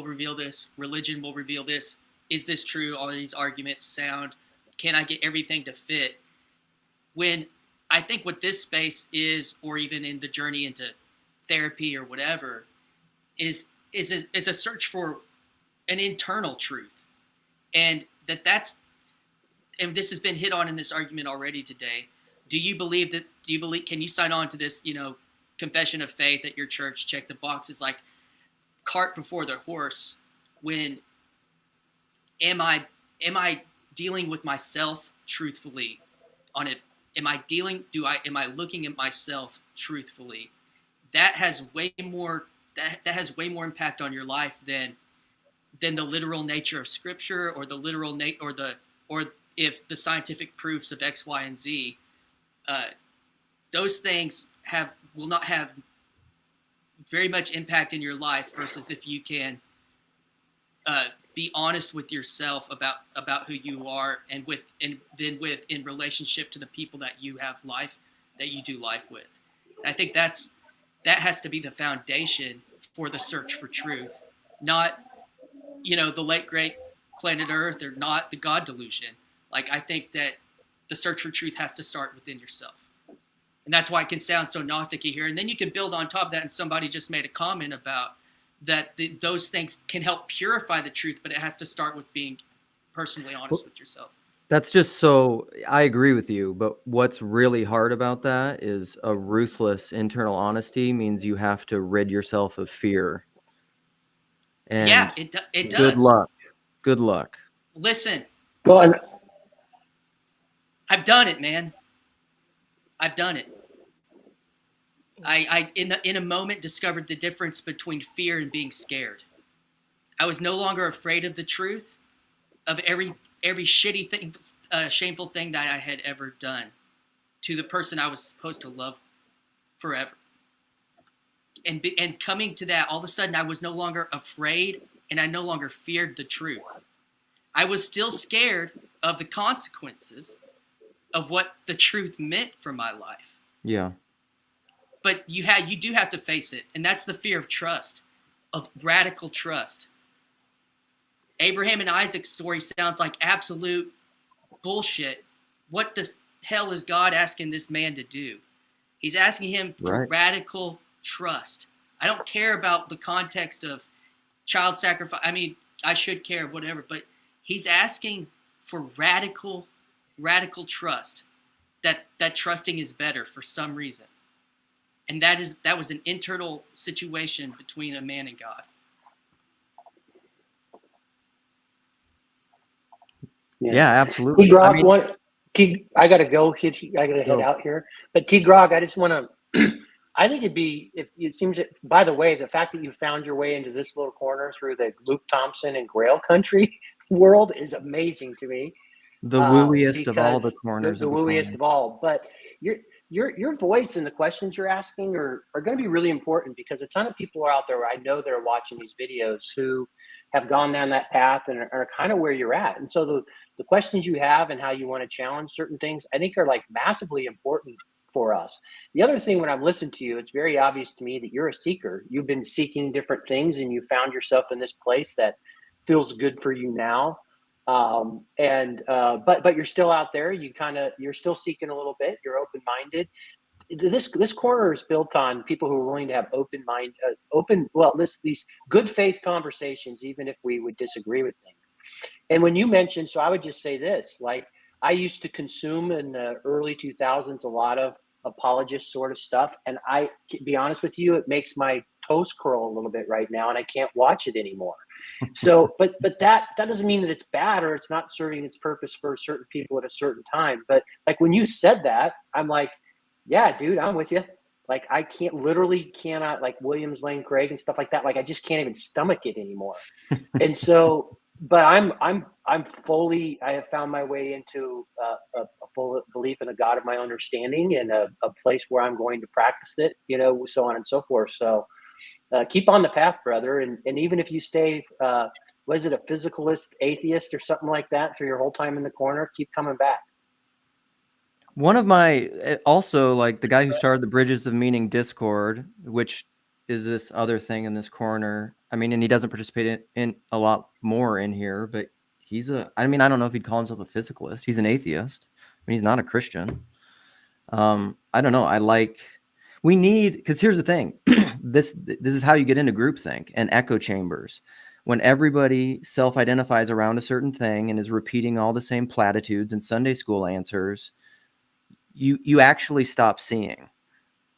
reveal this. Religion will reveal this. is this true? All these arguments sound, can I get everything to fit? When I think what this space is, or even in the journey into therapy or whatever, is a search for an internal truth. And and this has been hit on in this argument already today. Do you believe, can you sign on to this, confession of faith at your church, check the boxes, like cart before the horse? When am I dealing with myself truthfully on it? Am I looking at myself truthfully? That has way more impact on your life than the literal nature of Scripture, or the literal or if the scientific proofs of X, Y, and Z. Those things will not have very much impact in your life, versus if you can be honest with yourself about who you are, and then in relationship to the people that you do life with. I think that has to be the foundation for the search for truth, not the late great Planet Earth, or not the God delusion. Like, I think that the search for truth has to start within yourself. And that's why it can sound so Gnostic-y here. And then you can build on top of that. And somebody just made a comment about that those things can help purify the truth, but it has to start with being personally honest with yourself. That's just so, I agree with you, but what's really hard about that is a ruthless internal honesty means you have to rid yourself of fear. And yeah, it does. Good luck. Listen. Well, I've done it, man. I've done it. I in a moment discovered the difference between fear and being scared. I was no longer afraid of the truth, of every shitty thing, shameful thing that I had ever done to the person I was supposed to love forever. And coming to that, all of a sudden I was no longer afraid, and I no longer feared the truth. I was still scared of the consequences of what the truth meant for my life. Yeah. But you do have to face it, and that's the fear of trust, of radical trust. Abraham and Isaac's story sounds like absolute bullshit. What the hell is God asking this man to do? He's asking him for radical trust. I don't care about the context of child sacrifice. I mean, I should care, whatever, but he's asking for radical trust, that trusting is better for some reason. And that was an internal situation between a man and God. Yeah, absolutely. tgrog, I gotta go. I gotta head out here. But tgrog, I just want to. I think it seems that, by the way, the fact that you found your way into this little corner through the Luke Thompson and Grail country world is amazing to me. The wooiest of all the corners. The wooiest of all. But your voice and the questions you're asking are going to be really important, because a ton of people are out there, I know, that are watching these videos who have gone down that path and are kind of where you're at. And so the questions you have and how you want to challenge certain things, I think, are like massively important for us. The other thing, when I've listened to you, it's very obvious to me that you're a seeker. You've been seeking different things, and you found yourself in this place that feels good for you now. But you're still out there. You're still seeking a little bit. You're open-minded. This corner is built on people who are willing to have these good faith conversations, even if we would disagree with things. And when you mentioned, so I would just say this, like, I used to consume in the early 2000s a lot of apologist sort of stuff, and I, to be honest with you, it makes my toes curl a little bit right now, and I can't watch it anymore. So, but that doesn't mean that it's bad or it's not serving its purpose for certain people at a certain time. But like, when you said that, I'm like, yeah, dude, I'm with you. Like, I cannot, like Williams Lane Craig and stuff like that. Like, I just can't even stomach it anymore. And so, but I have found my way into a full belief in a God of my understanding, and a place where I'm going to practice it, so on and so forth. So keep on the path, brother. And even if you stay, was it a physicalist, atheist, or something like that through your whole time in the corner, keep coming back. One of my, also, like, the guy who started the Bridges of Meaning Discord, which is this other thing in this corner. I mean, and he doesn't participate in a lot more in here, but I mean, I don't know if he'd call himself a physicalist. He's an atheist. I mean, he's not a Christian. I don't know. We need, because here's the thing. This is how you get into groupthink and echo chambers. When everybody self-identifies around a certain thing and is repeating all the same platitudes and Sunday school answers, you actually stop seeing.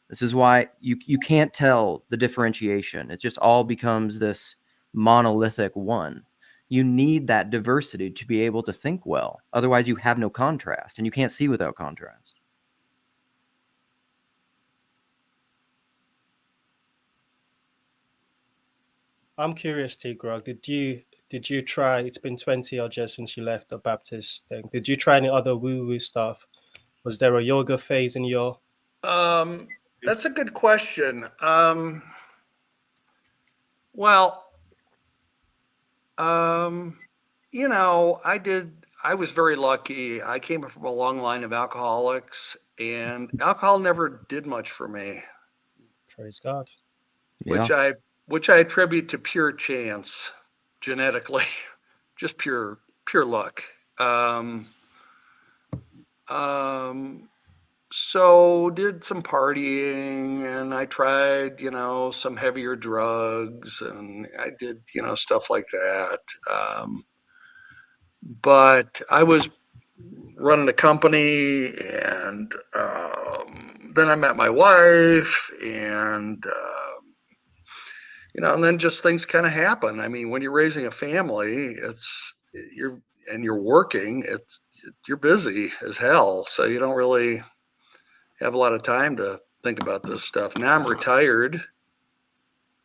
This is why you can't tell the differentiation. It just all becomes this monolithic one. You need that diversity to be able to think well. Otherwise, you have no contrast, and you can't see without contrast. I'm curious, tgrog. Did you try? It's been 20 odd years since you left the Baptist thing. Did you try any other woo-woo stuff? Was there a yoga phase in your? That's a good question. Well, you know, I was very lucky. I came from a long line of alcoholics, and alcohol never did much for me, Praise God. Yeah. which I attribute to pure chance, genetically, just pure luck. So did some partying, and I tried, you know, some heavier drugs, and I did, you know, stuff like that. But I was running a company, and then I met my wife, and you know, and then just things kind of happen. I mean, when you're raising a family, you're working, you're busy as hell, so you don't really have a lot of time to think about this stuff. Now I'm retired,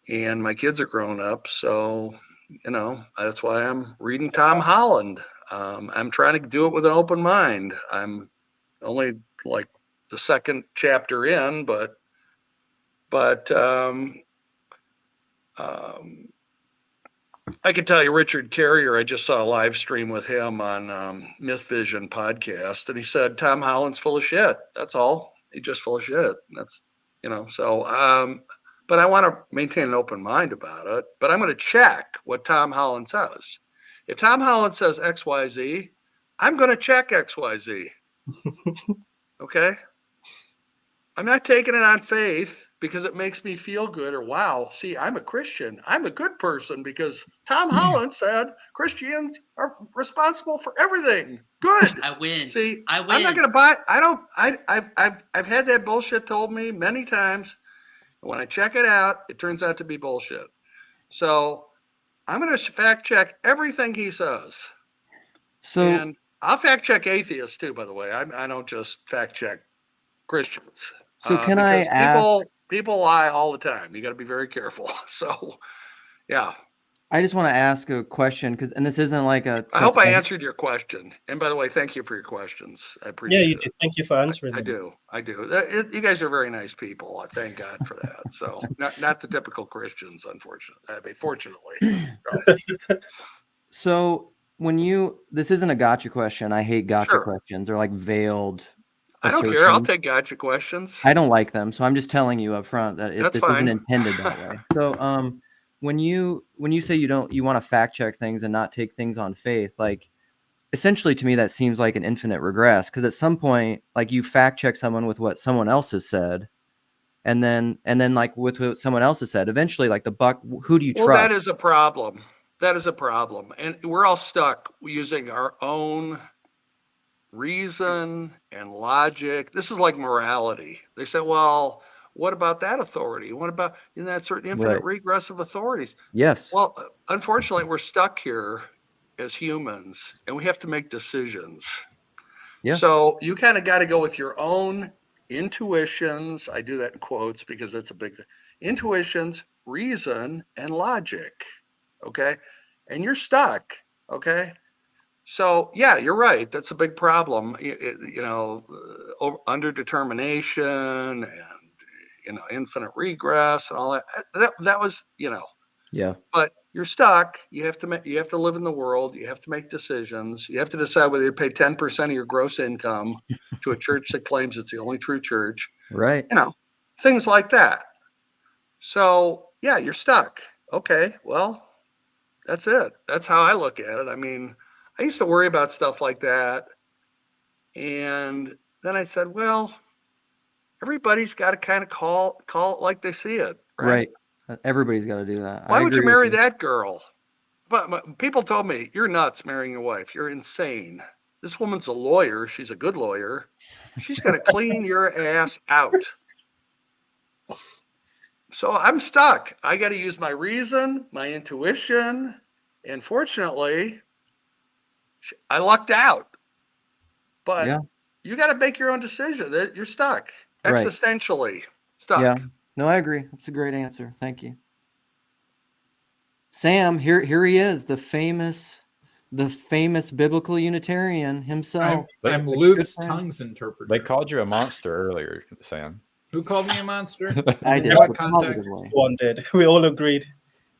and my kids are grown up, so you know, that's why I'm reading Tom Holland. I'm trying to do it with an open mind. I'm only like the second chapter in, but I can tell you, Richard Carrier, I just saw a live stream with him on Myth Vision podcast, and he said Tom Holland's full of shit. That's all. He's just full of shit. That's, you know, so but I want to maintain an open mind about it. But I'm going to check what Tom Holland says. If Tom Holland says XYZ, I'm going to check XYZ. Okay? I'm not taking it on faith because it makes me feel good, or wow, see, I'm a Christian. I'm a good person because Tom Holland said Christians are responsible for everything. Good. I win. See, I win. I'm not going to buy. I've had that bullshit told me many times. When I check it out, it turns out to be bullshit. So I'm going to fact check everything he says. And I'll fact check atheists too, by the way. I don't just fact check Christians. So can I ask? People lie all the time. You got to be very careful. So, yeah. I just want to ask a question, and this isn't like a. I hope I answered your question. And by the way, thank you for your questions. I appreciate it. Yeah, you did. Thank you for answering them. I do. You guys are very nice people. I thank God for that. So, not the typical Christians, unfortunately. I mean, fortunately. So this isn't a gotcha question. I hate gotcha questions. They're like veiled. I don't care. I'll take gotcha questions. I don't like them, so I'm just telling you up front that this isn't intended that way. So, when you say you want to fact check things and not take things on faith, like essentially to me that seems like an infinite regress, because at some point, like, you fact check someone with what someone else has said, and then like with what someone else has said, eventually, like, who do you trust? Well, that is a problem. And we're all stuck using our own reason and logic. This is like morality. They say, well, what about that authority? What about that certain infinite regress of authorities? Yes. Well, unfortunately, we're stuck here as humans, and we have to make decisions. Yeah. So you kind of got to go with your own intuitions. I do that in quotes because that's a big thing. Intuitions, reason, and logic. Okay. And you're stuck. Okay. So yeah, you're right. That's a big problem. Under determination and infinite regress and all that. That was Yeah. But you're stuck. You have to live in the world. You have to make decisions. You have to decide whether you pay 10% of your gross income to a church that claims it's the only true church. Right. Things like that. So yeah, you're stuck. Okay, well, that's it. That's how I look at it. I mean, I used to worry about stuff like that. And then I said, well, everybody's got to kind of call it like they see it, right? Everybody's got to do that. Why I would you agree with marry you. that girl? But people told me, you're nuts marrying your wife. You're insane. This woman's a lawyer. She's a good lawyer. She's going to clean your ass out. So I'm stuck. I got to use my reason, my intuition. And fortunately, I lucked out. But Yeah. you got to make your own decision. You're stuck, Right. existentially stuck. Yeah. No, I agree. That's a great answer. Thank you. Sam, here he is, the famous biblical Unitarian himself. I'm A good Luke's friend. tongues interpreter. They called you a monster earlier, Sam. Who called me a monster? I In did. what but context? positively. One did. We all agreed.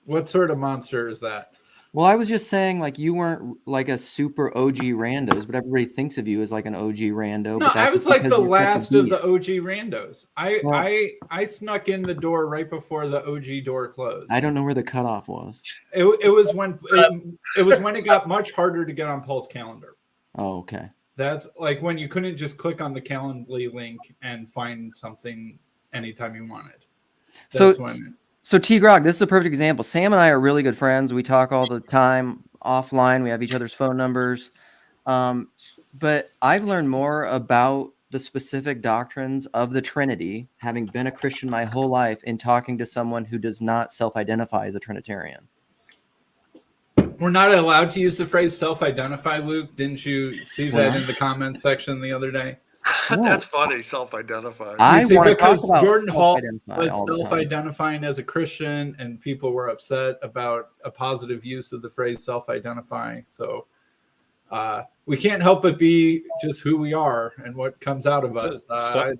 What sort of monster is that? Well, I was just saying, like, you weren't like a super OG randos, but everybody thinks of you as like an OG rando. No, but that's I was just like because the you're such a last of the beast. OG randos. Well- I snuck in the door right before the OG door closed. I don't know where the cutoff was. It was when it got much harder to get on Paul's calendar. Oh, okay. That's like when you couldn't just click on the Calendly link and find something anytime you wanted. That's when. So tgrog, this is a perfect example. Sam and I are really good friends. We talk all the time offline. We have each other's phone numbers. But I've learned more about the specific doctrines of the Trinity, having been a Christian my whole life, in talking to someone who does not self-identify as a Trinitarian. We're not allowed to use the phrase self-identify, Luke. Didn't you see that in the comments section the other day? That's funny, self-identify. I want to because talk about Jordan Hall self-identify was all the time. self-identifying as a Christian, and people were upset about a positive use of the phrase self-identify. So we can't help but be just who we are and what comes out of us.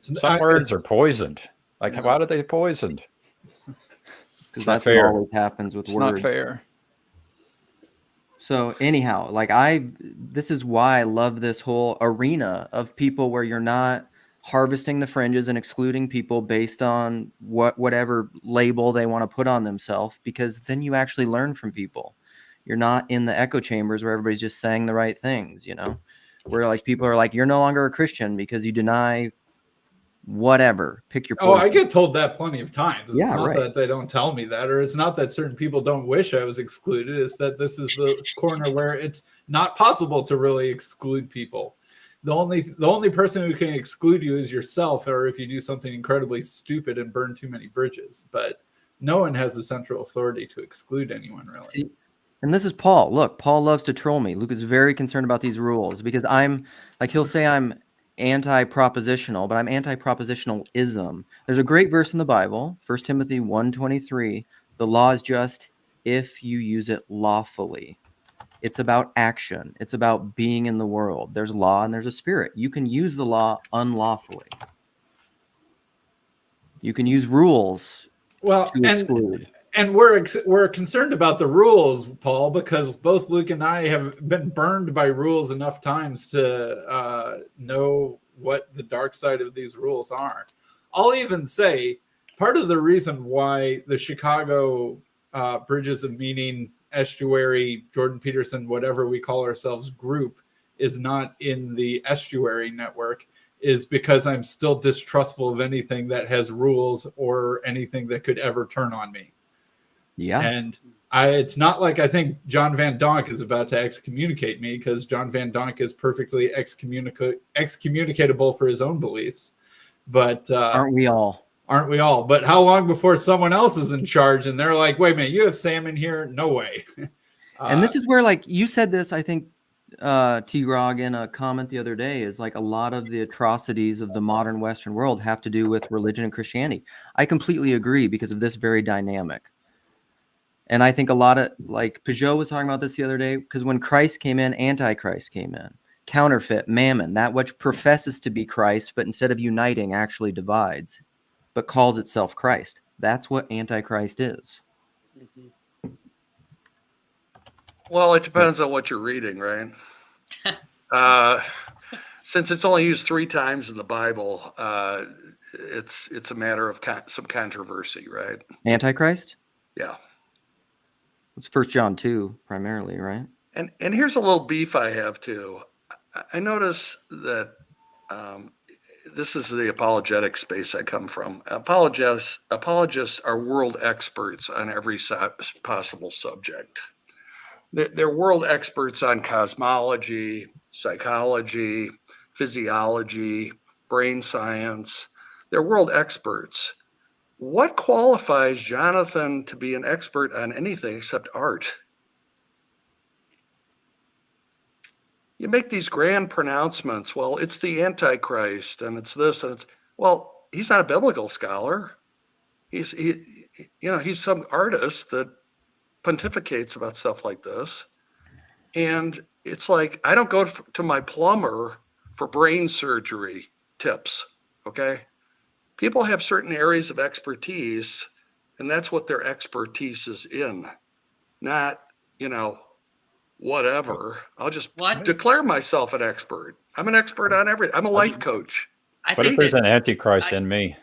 Some words are poisoned. Like, why are they poisoned? Because that's what fair. always happens with It's words. not fair. So anyhow, like this is why I love this whole arena of people where you're not harvesting the fringes and excluding people based on whatever label they want to put on themselves, because then you actually learn from people. You're not in the echo chambers where everybody's just saying the right things, where like people are like, you're no longer a Christian because you deny whatever. Pick your poison. I get told that plenty of times. It's Yeah, not right. that they don't tell me that, or it's not that certain people don't wish I was excluded. It's that this is the corner where it's not possible to really exclude people. The only person who can exclude you is yourself, or if you do something incredibly stupid and burn too many bridges. But no one has the central authority to exclude anyone, really. See, and this is Paul. Look, Paul loves to troll me. Luke is very concerned about these rules because I'm like, he'll say I'm anti-propositional, but I'm anti-propositionalism. There's a great verse in the Bible, 1 Timothy 1:23. The law is just if you use it lawfully. It's about action. It's about being in the world. There's law and there's a spirit. You can use the law unlawfully. You can use rules to exclude. And we're concerned about the rules, Paul, because both Luke and I have been burned by rules enough times to know what the dark side of these rules are. I'll even say part of the reason why the Chicago Bridges of Meaning, Estuary, Jordan Peterson, whatever we call ourselves, group is not in the Estuary network is because I'm still distrustful of anything that has rules or anything that could ever turn on me. Yeah. And it's not like I think John Van Donk is about to excommunicate me, because John Van Donk is perfectly excommunicatable for his own beliefs. But aren't we all? Aren't we all? But how long before someone else is in charge and they're like, wait a minute, you have Sam in here? No way. And this is where, like, you said this, I think, tgrog in a comment the other day, is like a lot of the atrocities of the modern Western world have to do with religion and Christianity. I completely agree because of this very dynamic. And I think a lot of, like, Peugeot was talking about this the other day, because when Christ came in, Antichrist came in. Counterfeit, mammon, that which professes to be Christ, but instead of uniting, actually divides, but calls itself Christ. That's what Antichrist is. Well, it depends on what you're reading, right? Since it's only used 3 times in the Bible, it's a matter of some controversy, right? Antichrist? Yeah. It's 1 John 2 primarily, right? And here's a little beef I have too. I notice that this is the apologetic space I come from. Apologists are world experts on every possible subject. They're world experts on cosmology, psychology, physiology, brain science. They're world experts. What qualifies Jonathan to be an expert on anything except art? You make these grand pronouncements. Well, it's the Antichrist and it's this and it's, well, he's not a biblical scholar. He's some artist that pontificates about stuff like this. And it's like, I don't go to my plumber for brain surgery tips. Okay. People have certain areas of expertise, and that's what their expertise is in, not, whatever. I'll just declare myself an expert. I'm an expert on everything. I'm a life coach. What if there's an Antichrist in me?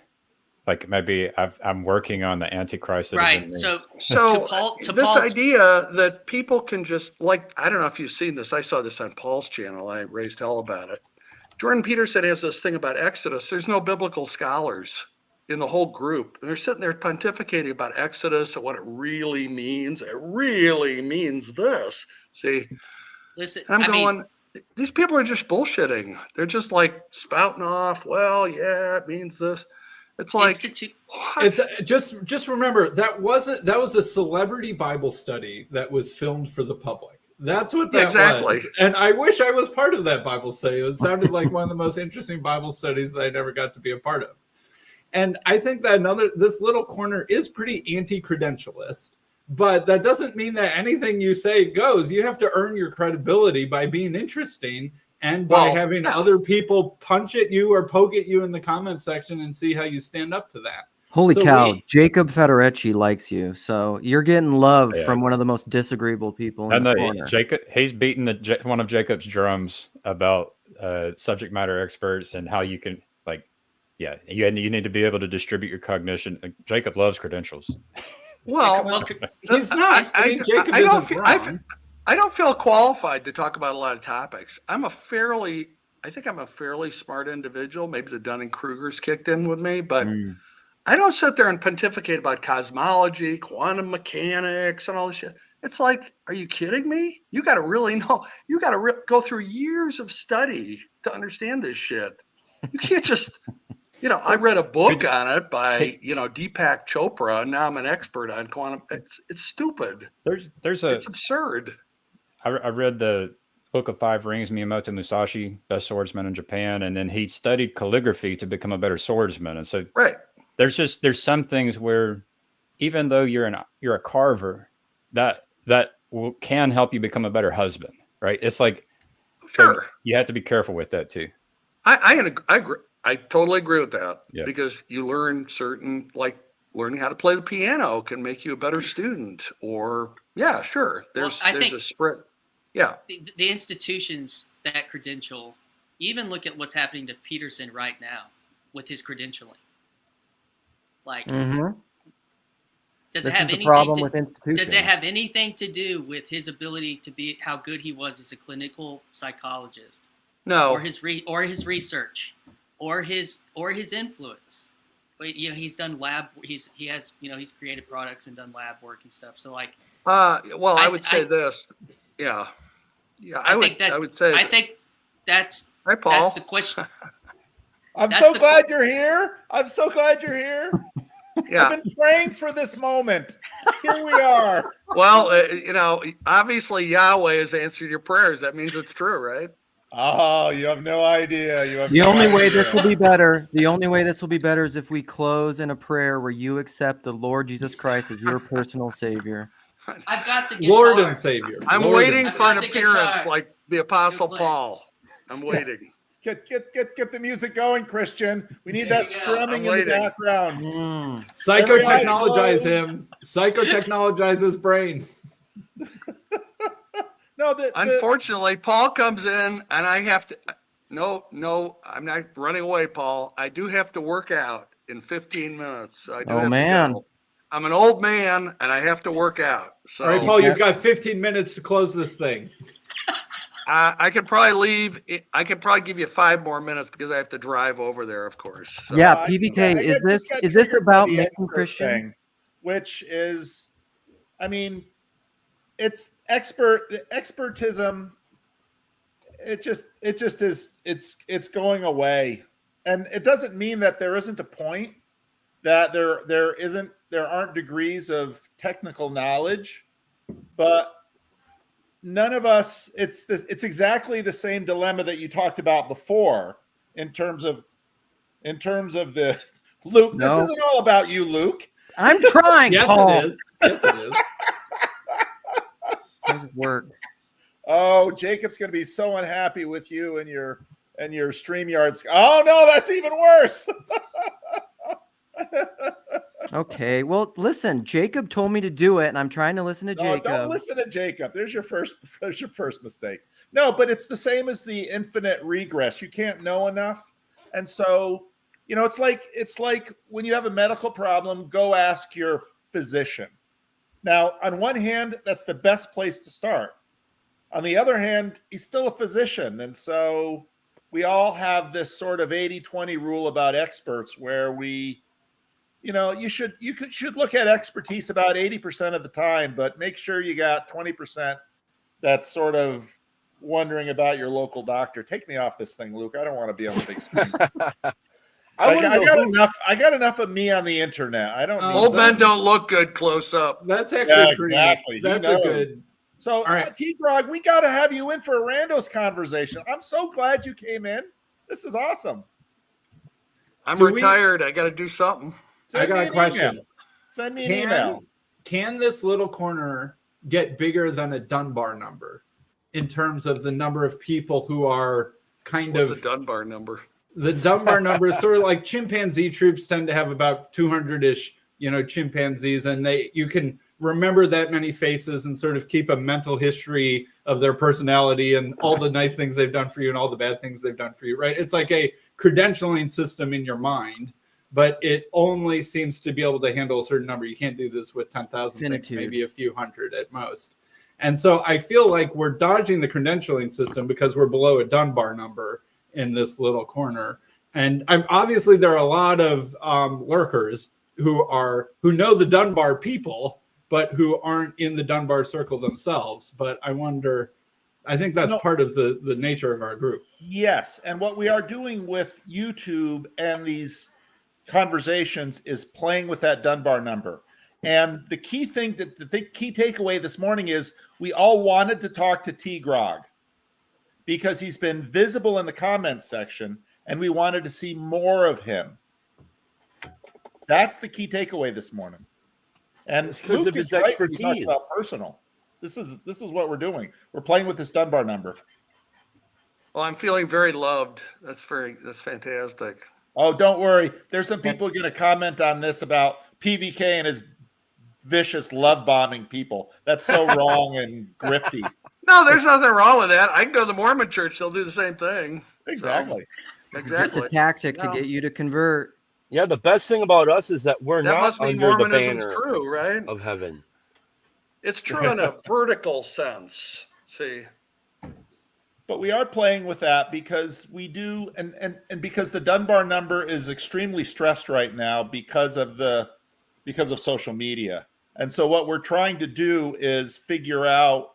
Like maybe I'm working on the Antichrist that is in me. So this idea that people can just, like, I don't know if you've seen this. I saw this on Paul's channel. I raised hell about it. Jordan Peterson has this thing about Exodus. There's no biblical scholars in the whole group. And they're sitting there pontificating about Exodus and what it really means. It really means this. See? Listen, I'm going, these people are just bullshitting. They're just like spouting off, well, yeah, it means this. It's like it's just remember that was a celebrity Bible study that was filmed for the public. That's what that was. And I wish I was part of that Bible study. It sounded like one of the most interesting Bible studies that I never got to be a part of. And I think that this little corner is pretty anti-credentialist, but that doesn't mean that anything you say goes. You have to earn your credibility by being interesting and by having other people punch at you or poke at you in the comment section and see how you stand up to that. Holy cow, Jacob Federecci likes you. So you're getting love from one of the most disagreeable people in the corner. Jacob, he's beating one of Jacob's drums about subject matter experts and how you can, you need to be able to distribute your cognition. Jacob loves credentials. Well, he's not. Jacob isn't wrong. I don't feel qualified to talk about a lot of topics. I think I'm a fairly smart individual. Maybe the Dunning-Kruger's kicked in with me, but I don't sit there and pontificate about cosmology, quantum mechanics, and all this shit. It's like, are you kidding me? You got to really know. You got to go through years of study to understand this shit. You can't just, I read a book on it by, Deepak Chopra, and now I'm an expert on quantum. It's stupid. It's absurd. I read the Book of Five Rings, Miyamoto Musashi, best swordsman in Japan, and then he studied calligraphy to become a better swordsman. And so there's some things where even though you're a carver, that can help you become a better husband, right? It's like, so you have to be careful with that too. I agree. I totally agree with that because you learn learning how to play the piano can make you a better student, or there's a sprint. Yeah. The institutions that credential, even look at what's happening to Peterson right now with his credentialing. Like, does it have anything to do with his ability to be how good he was as a clinical psychologist? No. Or his research, or his influence. He's done lab. He's created products and done lab work and stuff. So like. I would say this. Yeah. I would say. I think that's. Hi, Paul. That's the question. I'm so glad you're here. Yeah. I've been praying for this moment. Here we are. Well, obviously Yahweh has answered your prayers. That means it's true, right? Oh, you have no idea. The only way this will be better is if we close in a prayer where you accept the Lord Jesus Christ as your personal Savior. I've got the guitar. Lord and Savior. I'm waiting for an appearance like the Apostle Paul. I'm waiting. Get the music going, Christian. We need that strumming in the background. Psychotechnologize him. Psychotechnologize his brain. No, unfortunately, Paul comes in, and I have to. No, I'm not running away, Paul. I do have to work out in 15 minutes. So I do have to go. I'm an old man and I have to work out. So All right, Paul, you've got 15 minutes to close this thing. I could probably leave. I could probably give you 5 more minutes because I have to drive over there, of course. So. Yeah, I PBK, just got is this triggered by about the making expert Christian? thing, which is, I mean, it's expertism. It just is. It's going away, and it doesn't mean that there isn't a point, that there aren't degrees of technical knowledge, but none of us. It's exactly the same dilemma that you talked about before in terms of the Luke. No. This isn't all about you, Luke. I'm trying, Yes, Paul. it is. Yes, it is. Doesn't work. Oh, Jacob's going to be so unhappy with you and your StreamYard. Oh no, that's even worse. Okay. Well, listen, Jacob told me to do it, and I'm trying to listen to No, Jacob. don't listen to Jacob. There's your first mistake. No, but it's the same as the infinite regress. You can't know enough. And so, it's like when you have a medical problem, go ask your physician. Now, on one hand, that's the best place to start. On the other hand, he's still a physician. And so we all have this sort of 80-20 rule about experts where we, you should look at expertise about 80% of the time, but make sure you got 20% that's sort of wondering about your local doctor. Take me off this thing, Luke. I don't want to be on the big screen. I got enough of me on the internet. I don't need Old men don't look good close up. That's actually pretty. Exactly. That's a good. So, right. tgrog, we got to have you in for a randos conversation. I'm so glad you came in. This is awesome. I'm retired. I got to do something. I got a question. Send me an email. Can this little corner get bigger than a Dunbar number in terms of the number of people who are What's a Dunbar number? The Dunbar number is sort of like chimpanzee troops tend to have about 200-ish, chimpanzees, and you can remember that many faces and sort of keep a mental history of their personality and all the nice things they've done for you and all the bad things they've done for you, right? It's like a credentialing system in your mind, but it only seems to be able to handle a certain number. You can't do this with 10,000 things, maybe a few hundred at most. And so I feel like we're dodging the credentialing system because we're below a Dunbar number in this little corner. And obviously there are a lot of lurkers who know the Dunbar people, but who aren't in the Dunbar circle themselves. But I think that's part of the nature of our group. Yes. And what we are doing with YouTube and these conversations is playing with that Dunbar number. And the key thing, the key takeaway this morning is we all wanted to talk to tgrog because he's been visible in the comments section and we wanted to see more of him. That's the key takeaway this morning. And because of his expertise. About personal. This is what we're doing. We're playing with this Dunbar number. Well, I'm feeling very loved. That's fantastic. Oh, don't worry. There's some people going to comment on this about PVK and his vicious love bombing people. That's so wrong and grifty. No, there's nothing wrong with that. I can go to the Mormon church. They'll do the same thing. Exactly. So, exactly. Just a tactic to get you to convert. Yeah, the best thing about us is that we're not must be under Mormonism's the banner true, right? of heaven. It's true in a vertical sense. See. But we are playing with that because we do, and because the Dunbar number is extremely stressed right now because of social media. And so what we're trying to do is figure out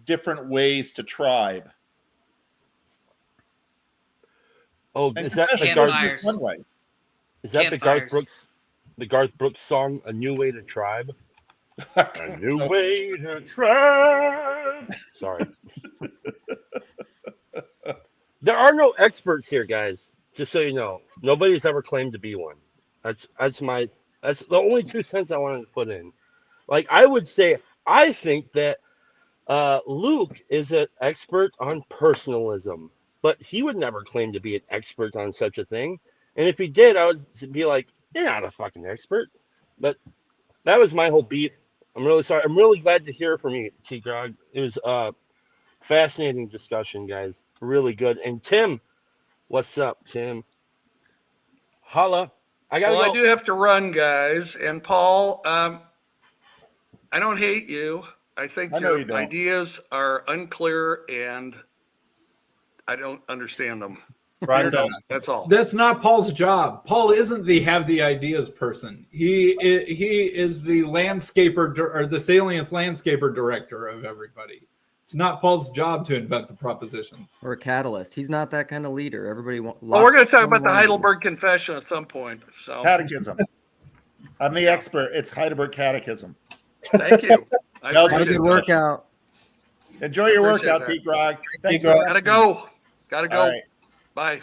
different ways to tribe. Oh, and is that the Garth? one way? Is that the Garth Brooks song, "A New Way to Tribe"? A new way to tribe. Sorry. There are no experts here, guys. Just so you know, nobody's ever claimed to be one. That's the only 2 cents I wanted to put in. Like I would say, I think that Luke is an expert on personalism, but he would never claim to be an expert on such a thing. And if he did, I would be like, "You're not a fucking expert." But that was my whole beef. I'm really sorry. I'm really glad to hear from you, tgrog. It was fascinating discussion, guys. Really good. And Tim, what's up, Tim? Holla. I gotta Well, go. I do have to run, guys. And Paul, I don't hate you. I think I know you your don't. ideas are unclear and I don't understand them. Random. That's all. That's not Paul's job. Paul isn't the have the ideas person. He is the landscaper or the salience landscaper director of everybody. It's not Paul's job to invent the propositions. Or a catalyst. He's not that kind of leader. Everybody Well, we're going to talk about the Heidelberg. Heidelberg Confession at some point. So Catechism. I'm the expert. It's Heidelberg Catechism. thank you. I Well, Have a appreciate good that. workout. Enjoy your Appreciate workout, that. Pete Grog. Thanks Grog. for Gotta go. Gotta go. All right. Bye.